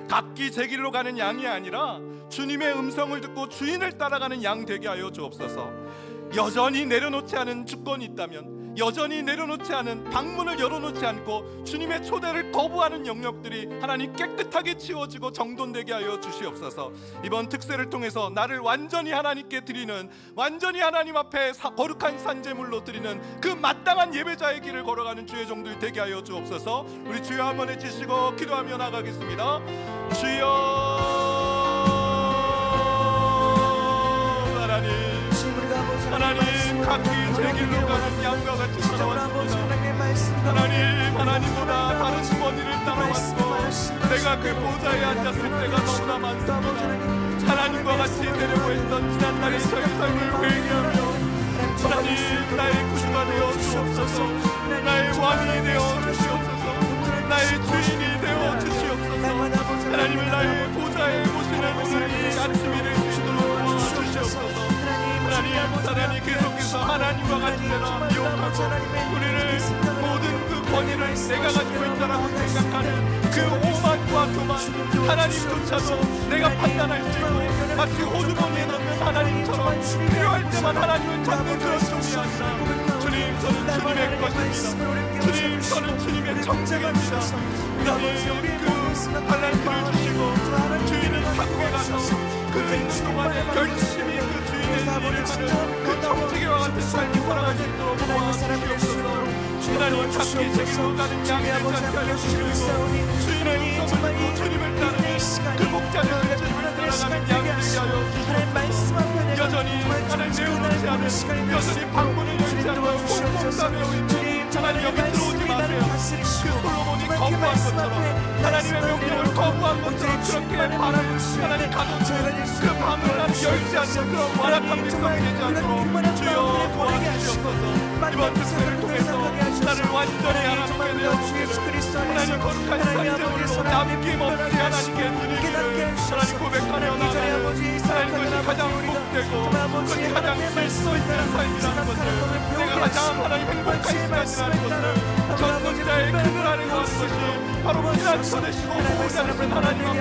각기 제 길로 가는 양이 아니라 주님의 음성을 듣고 주인을 따라가는 양 되게 하여 주옵소서. 여전히 내려놓지 않은 주권이 있다면, 여전히 내려놓지 않은 방문을 열어놓지 않고 주님의 초대를 거부하는 영역들이 하나님 깨끗하게 치워지고 정돈되게 하여 주시옵소서. 이번 특세를 통해서 나를 완전히 하나님께 드리는, 완전히 하나님 앞에 거룩한 산제물로 드리는 그 마땅한 예배자의 길을 걸어가는 주의 종들 되게 하여 주옵소서. 우리 주여 한번 해주시고 기도하며 나가겠습니다. 주여 하나님, 각기 제 길로 가는 양과 같이 걸어왔습니다. 하나님보다 다른 주머니를 따라왔고 내가 그 보좌에 앉았을 때가 너무나 많습니다. 하나님과 같이 되려고 했던 지난날의 저의 삶을 회개하며 하나님, 나의 구주가 되어 주옵소서. 나의 왕이 되어 주시옵소서. 나의 주인이 되어 주시옵소서. 하나님을 나의 보좌에 모시는 오늘 이 아침이 수 있도록 도와주시옵소서. 하나님 계속해서 하나님과 같이 되라 미혹하고 우리를 모든 그 권위를 내가 가지고 있다라고 생각하는 그 오만과 교만, 하나님조차도 내가 판단할 수 있고 마치 호주머니에 넣는 하나님처럼 필요할 때만 하나님을 찾는 그런 종이 아니라, 주님 저는 주님의 것입니다. 주님 저는 주님의 정체입니다. 하나님 그 달란트를 주시고 주인을 타국에 가서 그 있는 동안에 열심히 그 주인의 일을 하는 그 정직이와 같은 삶이 살아갈 수 있도록 도와주시옵소서. 하나님, 각기 제 길로 가는 양이 되지 않게 하여 주시고 주인의 음성을 듣고 주님을 따르는 그 목자를 주님을 따라가는 양이 되게 하여 주시옵소서. 여전히 하나님 내어놓지 않은, 여전히 방문을 열지 않고 꽁꽁 싸매어 있는 하나님, 여기 들어오지 마세요. 그 솔로몬이 거부한 것처럼, 하나님의 명령을 거부한 것처럼 그렇게 바람을 하나님 가둬두는 그 방을 하나님 열지 않는 그런 완악한 백성이 되지 않도록 주여 도와주시옵소서. 이번 특세를 통해서 나를 완전히 하나님께 내어주시기를, 하나님 거룩한 산제물로 남김없이 하나님께 드리기를 하나님 고백하며 나가는 하나님, 것이 가장 복되고 그것이 가장 쓸수 있는 삶이라는 것을, 내가 가장 하나님 행복한 시간이라는 것을, 전능자의 그늘 아래 거하는 것이 바로 피난처 되시고 보호자 되신 하나님 앞에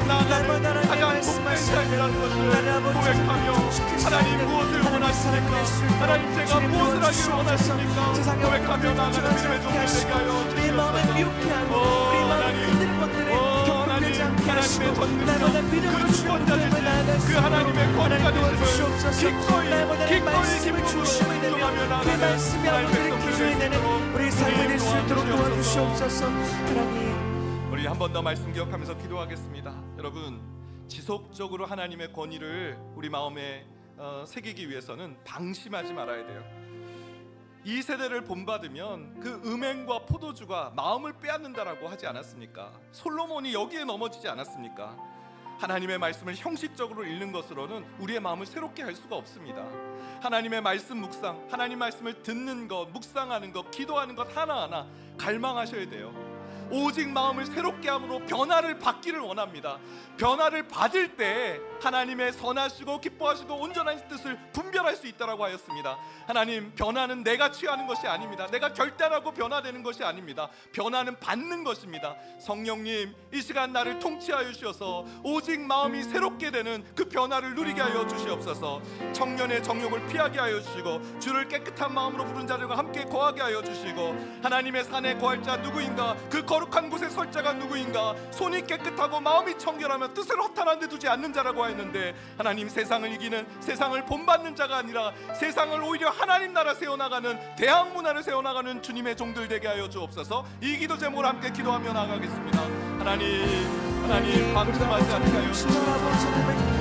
나아가는 가장 복된 삶이라는 것을 고백하며, 하나님 무엇을 원하십니까? 하나님 제가 무엇을 하기를 원하십니까? 고백하며 나아가는 믿음의 종이 되게 하여 주시옵소서. 하나님의 전능력, 그 주권자 되신 그 하나님의 권위가 되심을 기꺼이 기쁨으로 순종하며 나아가는 하나님의 백성들이 되도록 우리 삶이 될 수 있도록 도와주시옵소서. 하나님, 우리 한 번 더 말씀 기억하면서 기도하겠습니다. 여러분, 지속적으로 하나님의 권위를 우리 마음에 새기기 위해서는 방심하지 말아야 돼요. 이 세대를 본받으면 그 음행과 포도주가 마음을 빼앗는다라고 하지 않았습니까? 솔로몬이 여기에 넘어지지 않았습니까? 하나님의 말씀을 형식적으로 읽는 것으로는 우리의 마음을 새롭게 할 수가 없습니다. 하나님의 말씀 묵상, 하나님 말씀을 듣는 것, 묵상하는 것, 기도하는 것 하나하나 갈망하셔야 돼요. 오직 마음을 새롭게 함으로 변화를 받기를 원합니다. 변화를 받을 때 하나님의 선하시고 기뻐하시고 온전한 뜻을 분별할 수 있다라고 하였습니다. 하나님, 변화는 내가 취하는 것이 아닙니다. 내가 결단하고 변화되는 것이 아닙니다. 변화는 받는 것입니다. 성령님, 이 시간 나를 통치하여 주셔서 오직 마음이 새롭게 되는 그 변화를 누리게 하여 주시옵소서. 청년의 정욕을 피하게 하여 주시고 주를 깨끗한 마음으로 부른 자들과 함께 거하게 하여 주시고, 하나님의 산에 거할 자 누구인가? 그 거룩한 곳에 설 자가 누구인가? 손이 깨끗하고 마음이 청결하며 뜻을 허탄한 데 두지 않는 자라고 하였는데, 하나님, 세상을 이기는, 세상을 본받는 자가 아니라 세상을 오히려 하나님 나라 세워나가는, 대학 문화를 세워나가는 주님의 종들 되게 하여 주옵소서. 이 기도 제목으로 함께 기도하며 나가겠습니다. 하나님 방심하지 않게 하여 주옵소서.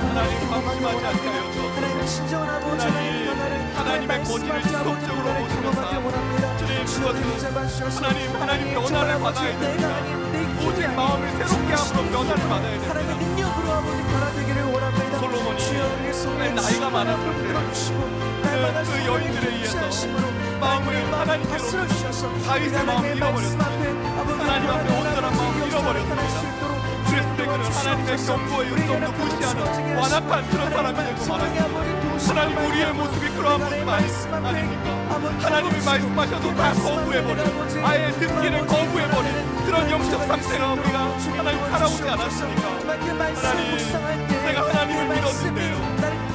하나님 방심하지 않게 하여 주옵소서. 하나님의 권위를 지속적으로 모시면서 주님, 하나님 변화를 받아야 됩니다. 오직 마음을 새롭게 함으로 변화를 받아야 됩니다. 솔로몬이 나이가 많았는데 많은 그 여인들에 의해서 마음을 하나님께로 다윗의 마음을 잃어버렸습니다. 하나님 앞에 온전한 마음을 잃어버렸습니다. 그랬을 때 그는 하나님의 경고의 음성도 무시하는 완악한 그런 사람이 되고 말았습니다. 하나님, 우리의 모습이 그러한 모습 아닙니까? 하나님이 말씀하셔도 다 거부해버린, 아예 듣기를 거부해버린 그런 영적 상태가 우리가 하나님 살아오지 않았습니까? 하나님, 내가 하나님을 믿었는데요,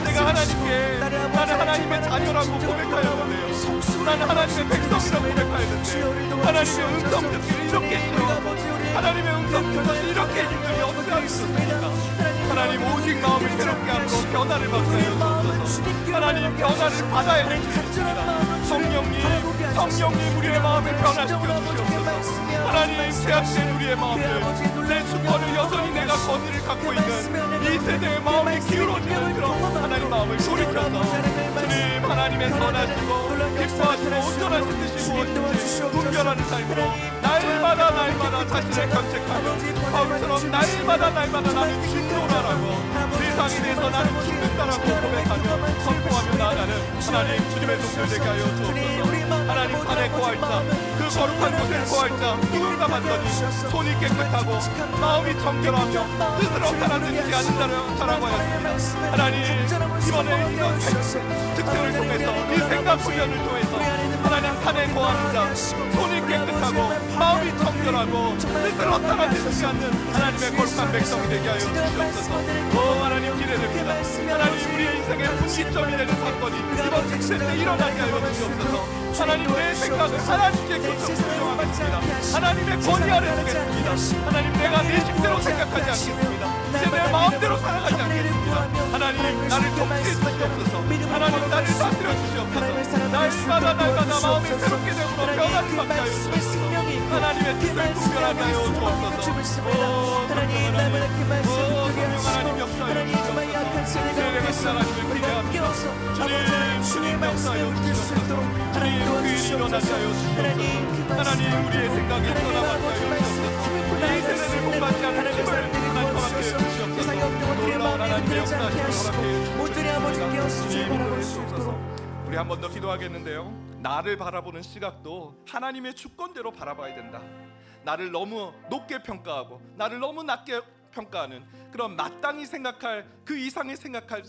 내가 하나님께 나는 하나님의 자녀라고 고백하였는데요, 나는 하나님의 백성이라고 고백하였는데 하나님의 음성 듣기를 이렇게 싫어하고 하나님의 음성 듣기를 이렇게 힘들게 어떻게 하겠습니까? 하나님, 오직 마음을 새롭게 함으로 변화를 받아야 주옵소서. 하나님, 변화를 받아야 될 줄입니다. 성령님 우리의 마음을 변화시켜 주시옵소서. 하나님, 죄악된 우리의 마음들, 내 주권을 여전히 내가 권위를 갖고 있는 이 세대의 마음이 기울어지는 그런 하나님 마음을 돌이켜서 주님, 하나님의 선하시고 기뻐하시고 온전하신 뜻이 무엇인지 분별하는 삶으로 날마다 자신을 감책하며 바울처럼 날마다 나는 죽노라라고, 세상에 대해서 나는 죽는다라고 고백하며 선포하며 나아가는 하나님, 주님의 종들 되게 하여 주옵소서. 하나님, 산에 거할 자, 그 거룩한 곳에 거할 자 누군가 봤더니 손이 깨끗하고 마음이 정결하며 뜻을 엇하지 않는 자라고 하였습니다. 하나님, 이번에 이런 특세를 통해서, 이 생각 훈련을 통해서 하나님, 산에 거하는 자, 손이 깨끗하고 마음이 정결하고 뜻을 엇하지 않는 하나님의 거룩한 백성이 되게 하여 주시옵소서. 하나님, 기대됩니다. 하나님, 우리의 인생의 분기점이 되는 사건이 이번 특세 때 일어나게 하여 주시옵소서. 하나님, 내 생각을 하나님께 교정하겠습니다. 하나님의 권위 아래 두겠습니다. 하나님, 내가 내 식대로 생각하지 않겠습니다. 이제 내 마음대로 살아가지 않겠습니다. 하나님, 나를 통치해 주시옵소서. 하나님, 나를 다스려 주시옵소서. 날마다 마음이 새롭게 되고 변화를 받게 하여 주옵소서. 하나님의 뜻을 분별하게 하여 주옵소서. 하나님, 하나님 역사하여 주옵소서. 세례받은 하나님을 기대합니다. 주님 역사하여 주옵소서. 주님, 그 일이 일어나게 하여 주옵소서. 하나님, 우리의 생각이 떠나가게 하여 주옵소서. 이 세대를 본받지 않는 힘을 하나님 허락해 주시옵소서. 놀라운 하나님의 역사하심을 허락해 주시옵소서. 우리 한 번 더 기도하겠는데요, 나를 바라보는 시각도 하나님의 주권대로 바라봐야 된다. 나를 너무 높게 평가하고 나를 너무 낮게 평가하는 그런 마땅히 생각할 그 이상의 생각할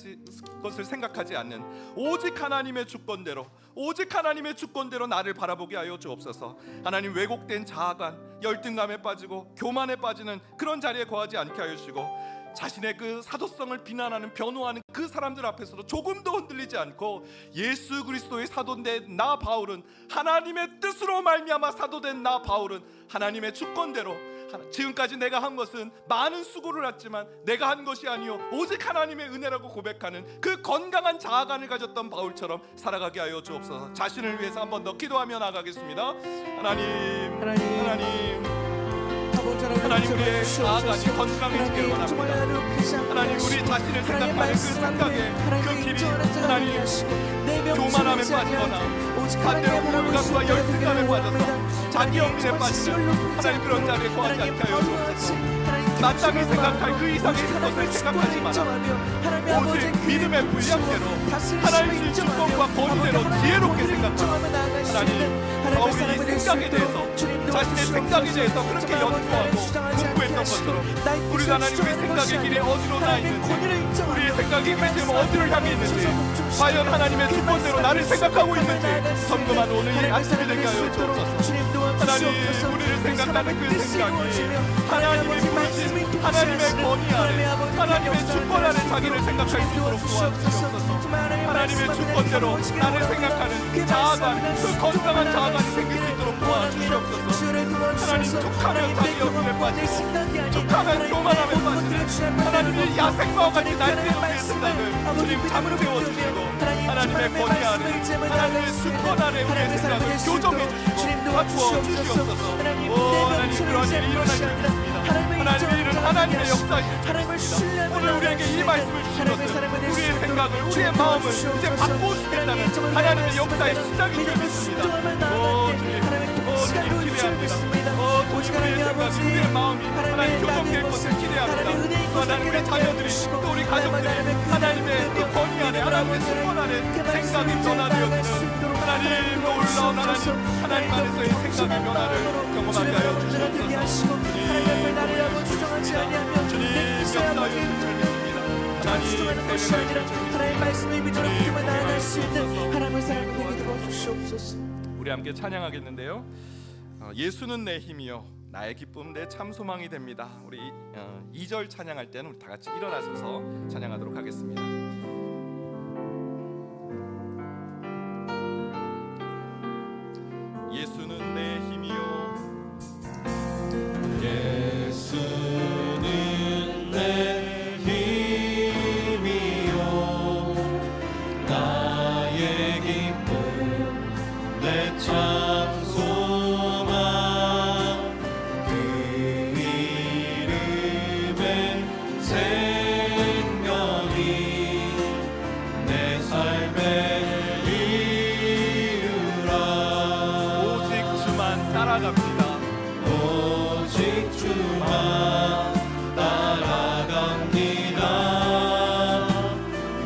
것을 생각하지 않는 오직 하나님의 주권대로, 오직 하나님의 주권대로 나를 바라보게 하여 주옵소서. 하나님, 왜곡된 자아관, 열등감에 빠지고 교만에 빠지는 그런 자리에 거하지 않게 하여 주시고, 자신의 그 사도성을 비난하는, 변호하는 그 사람들 앞에서도 조금도 흔들리지 않고 예수 그리스도의 사도된 나 바울은, 하나님의 뜻으로 말미암아 사도된 나 바울은 하나님의 주권대로, 지금까지 내가 한 것은 많은 수고를 했지만 내가 한 것이 아니요 오직 하나님의 은혜라고 고백하는 그 건강한 자아관을 가졌던 바울처럼 살아가게 하여 주옵소서. 자신을 위해서 한 번 더 기도하며 나가겠습니다. 하나님, 우리의 자아관이 건강해지기를 원합니다. 하나님, 우리 자신을 생각하는 그 생각에 그 길이 하나님, 교만함에 빠지거나 반대로 우울감과 열등감에 빠져서 자기 영리에 빠지는 하나님, 그런 자리에 거하지 않게 하여 주옵소서. 마땅히 생각할 그 이상의 것을 생각하지 마라. 오직 믿음의 분량대로 하나님의 주권과 권위대로 지혜롭게 생각하라. 하나님, 바울이 이 생각에 대해서, 자신의 생각에 대해서 그렇게 연구하고 공부했던 것처럼 우리가 하나님의 생각의 길에 어디로 나 있는지, 우리의 생각의 길이 어디를 향해 있는지, 과연 하나님의 주권대로 나를 생각하고 있는지 점검하는 오늘 이 아침이 되게 하여 주옵소서. 하나님, 우리를 생각하는 그 생각이 하나님의 부르심, 하나님의 권위 아래, 하나님의 주권 아래 자기를 생각할 수 있도록 도와주시옵소서. 하나님의 주권대로 나를 생각하는 자아관, 그 건강한 자아관이 생길 수 있도록 도와주시옵소서. 하나님, 툭하면 자기 영혼에 빠지고 툭하면 교만함에 빠지는 하나님의 야생마와 같이 날뛰는 우리의 생각을 주님 잠재워 주시고, 하나님의 권위 아래, 하나님의 주권 아래 우리의 생각을 교정해 주시고 바꾸어 주시옵소서. 하나님, 그런 일이 일어나길 믿습니다. 하나님의 일은 하나님의 역사이십니다. 오늘 우리에게 이 말씀을 주신 것은 우리의 생각을, 우리의 마음을 이제 바꿔주겠다는 하나님의 역사의 시작인 줄 믿습니다. 주님 기대합니다. 우리의 생각이, 우리의 마음이 하나님 교정될 것을 기대합니다. 하나님, 우리 자녀들이, 또 우리 가족들이 하나님의 그 권위 안에, 하나님의 주권 안에 안에 생각이 변화되어지는 하나님 놀라운 하나님 안에서의 생각의 변화를 경험하게 하여 주시옵소서. 주님 역사하여 주십니다. 하나님 하나님의 말씀을 믿음으로 붙들고 나아갈 수 있는 하나님의 사람을 되게 도와주시옵소서. 우리 함께 찬양하겠는데요. 예수는 내 힘이요 나의 기쁨 내 참 소망이 됩니다. 우리 2절 찬양할 때는 우리 다 같이 일어나셔서 찬양하도록 하겠습니다. 예수는 내 힘이요 예수는 내 힘이요 나의 기쁨 내 참 소망 그 이름의 생명이 내 삶의 이유라 오직 주만 따라갑니다. 오직 주만 따라갑니다.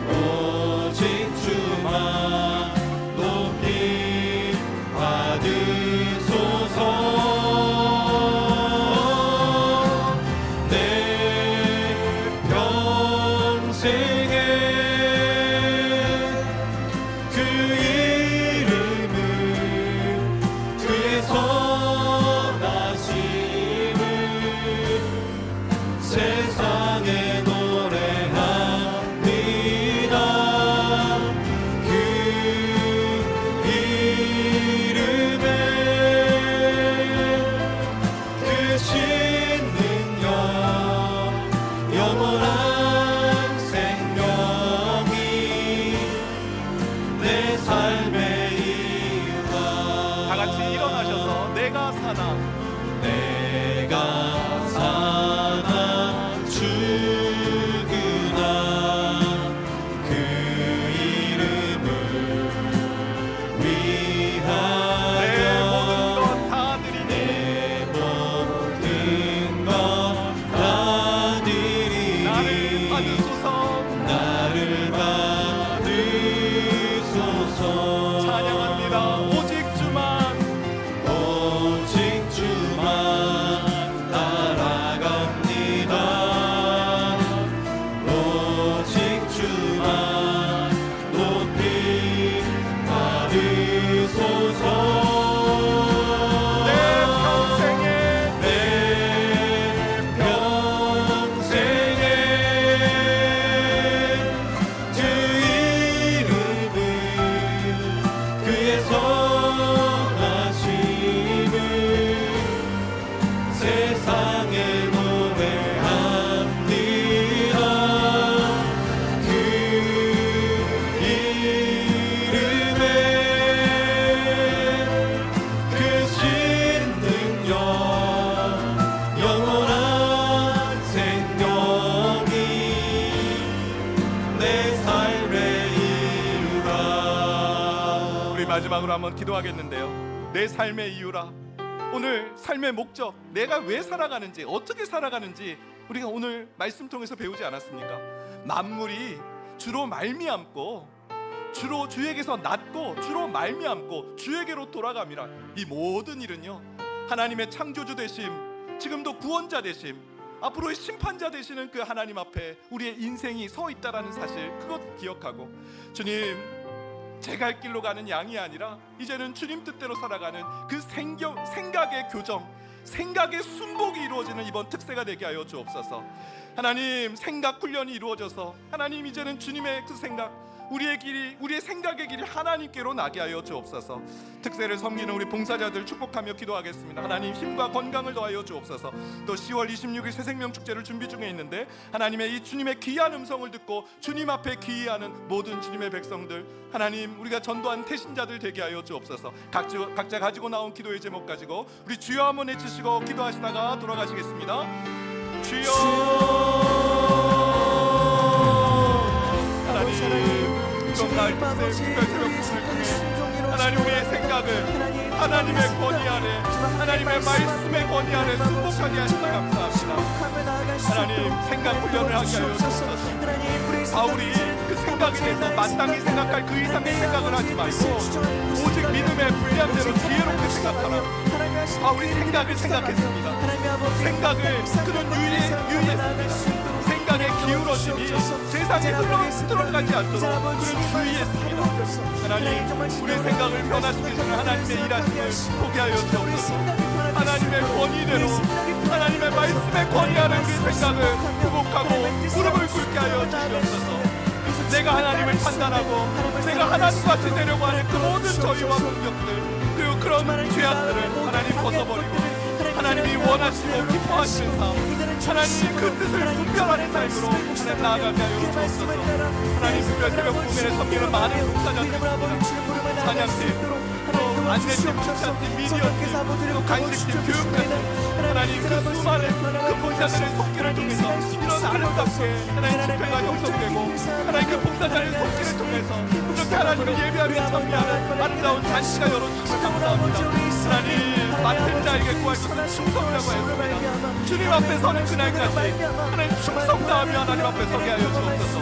오직 주만 높이 받으소서. 내 평생에 그 이름을 그의 선하심을 세상에 노래합니다. 그 이름에 그 신능력 영원한 생명이 내 삶의 이유가 다 같이 일어나셔서 내가 사나 내가 사나 죽으나 그 이름을 위하여 내 모든 것 다 드리니 내 모든 것 다 드리니 나를 받으소서. 나를 받으소서. 찬양합니다. 오직 주만 오직 주만 따라갑니다. 오직 주만 높이 받으소서. 내 평생에 내 평생에 그 이름을 그의 선하심을 세상에 노래합니다. 그 이름에 그 신능력 영원한 생명이 내 삶의 이유라. 우리 마지막으로 한번 기도하겠는데요. 내 삶의 이유라. 오늘 삶의 목적, 내가 왜 살아가는지, 어떻게 살아가는지 우리가 오늘 말씀 통해서 배우지 않았습니까? 만물이 주로 말미암고 주로 주에게서 났고 주로 말미암고 주에게로 돌아감이라. 이 모든 일은요 하나님의 창조주 되심, 지금도 구원자 되심, 앞으로의 심판자 되시는 그 하나님 앞에 우리의 인생이 서 있다라는 사실, 그것 기억하고 주님 제 갈 길로 가는 양이 아니라 이제는 주님 뜻대로 살아가는 그 생각의 교정, 생각의 순복이 이루어지는 이번 특세가 되게 하여 주옵소서. 하나님 생각 훈련이 이루어져서 하나님 이제는 주님의 그 생각, 우리의 길이, 우리의 생각의 길이 하나님께로 나게 하여 주옵소서. 특세를 섬기는 우리 봉사자들 축복하며 기도하겠습니다. 하나님 힘과 건강을 더하여 주옵소서. 또 10월 26일 새생명축제를 준비 중에 있는데 하나님의 이 주님의 귀한 음성을 듣고 주님 앞에 귀의하는 모든 주님의 백성들, 하나님 우리가 전도한 태신자들 되게 하여 주옵소서. 각자 가지고 나온 기도의 제목 가지고 우리 주여 한번 외치시고 기도하시다가 돌아가시겠습니다. 주여. 하나님 정말 하나님 우리의 생각을 하나님의 권위 아래, 하나님의 말씀의 권위 아래 순복하게 하시니 감사합니다. 하나님 생각 훈련을 하게 하여 주옵소서. 바울이 그 생각 생각에 대해서 마땅히 생각할 그 이상의 생각을 하지 말고 오직 믿음의 분량대로 지혜롭게 생각하라. 바울이 생각을 생각했습니다. 생각을 그는 유의했습니다. 생각의 기울어짐이 세상에 흘러가지 않도록 그는 주의했습니다. 하나님, 우리의 생각을 변화시키시는 하나님의 일하심을 포기하여 주옵소서. 하나님의 권위대로 하나님의 말씀에 권위하는 그 생각을 구복하고 무릎을 꿇게 하여 주시옵소서. 내가 하나님을 판단하고 내가 하나님같이 되려고 하는 그 모든 저희와 공격들, 그리고 그런 죄악들을 하나님 벗어버리고 하나님이 원하시고 기뻐하시는 삶, 하나님 그 뜻을 분별하는 삶으로 하나님 나아가게 하여 주옵소서. 하나님, 특별 새벽 공연에 섬기는 많은 봉사자들이 있습니다. 찬양팀, 또 안내팀, 봉사팀, 미디어팀, 또 간식팀, 교육팀, 하나님 그 수많은 그 봉사자들의 손길을 통해서 이런 아름답게 하나님 집회가 형성되고 하나님 그 봉사자의 손길을 통해서 이렇게 하나님을 예배하며 참여하는 아름다운 잔치가 열어주시면 감사합니다. 하나님, 맡은 자에게 구할 것은 충성이라고 했습니다. 주님 앞에 서는 그날까지 하나님 충성 다하며 하나님 앞에 서게 하여 주옵소서.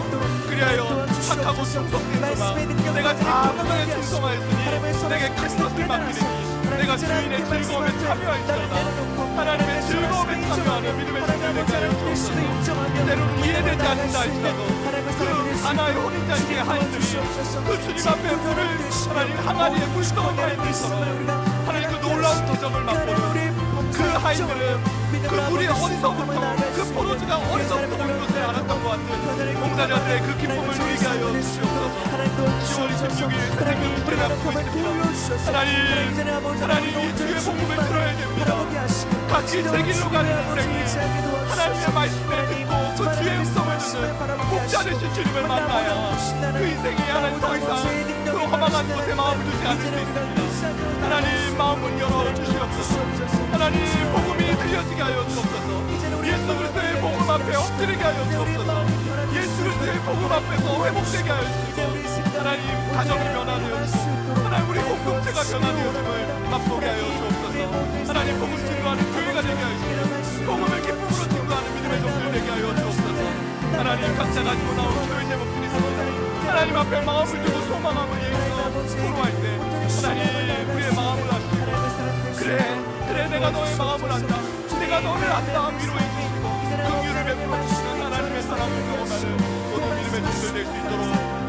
그리하여 착하고 충성된 자가 내가 자명에 충성하였으니 내게 큰 것을 맡기리니 내가 주인의 즐거움에 참여할지어다. 하나님의 즐거움에 참여하는 믿음의 자들 되게 하여 주옵소서. 때로는 이해되지 않는다 할지라도 그 하나의 혼인잔치의 하인들이 그 주님 앞에 물을 하나님 항아리에 물떠온 하인들처럼 하나님 그 놀라운 기적을 맛보는 그 하인들은 그 물이 어디서부터 그 포도주가 어디서부터 온 것을 알았던 것 같은 봉사자들의 그 기쁨을 누리게 하여 주시옵소서. 10월 26일 새생명 주례를 앞두고 있습니다. 하나님 이 주의 복음을 들어야 됩니다. 같이 제 길로 가는 인생이 하나님의 말씀을 듣고 그 주의 음성을 듣는 복자 되신 주님을 만나야 그 인생이 하나님 더 이상 그 허망한 곳에 마음을 두지 않을 수 있습니다. 하나님, 마음을 열어주시옵소서. 하나님, 복음이 들려지게 하여 주옵소서. 예수 그리스도의 복음 앞에 엎드리게 하여 주옵소서. 예수 그리스도의 복음 앞에서 회복되게 하여 주시고 하나님, 가정이 변화되어지고 하나님, 우리 공동체가 변화되어짐을 맛보게 하여 주옵소서. 하나님, 복음 증거하는 교회가 되게 하여 주시고 복음을 기쁨으로 증거하는 믿음의 종들 되게 하여 주옵소서. 하나님, 각자 가지고 나온 교회 제목들이 있습니다. 하나님 앞에 마음을 두고 소망함을 얘기해서 토로할 때 하나님, 우리의 마음을 아시고 그래 내가 너의 마음을 안다, 내가 너를 안다 위로해 주시고 긍휼을 베풀어 주시는 하나님의 사랑을 경험하는 모든 믿음의 종들 될 수 있도록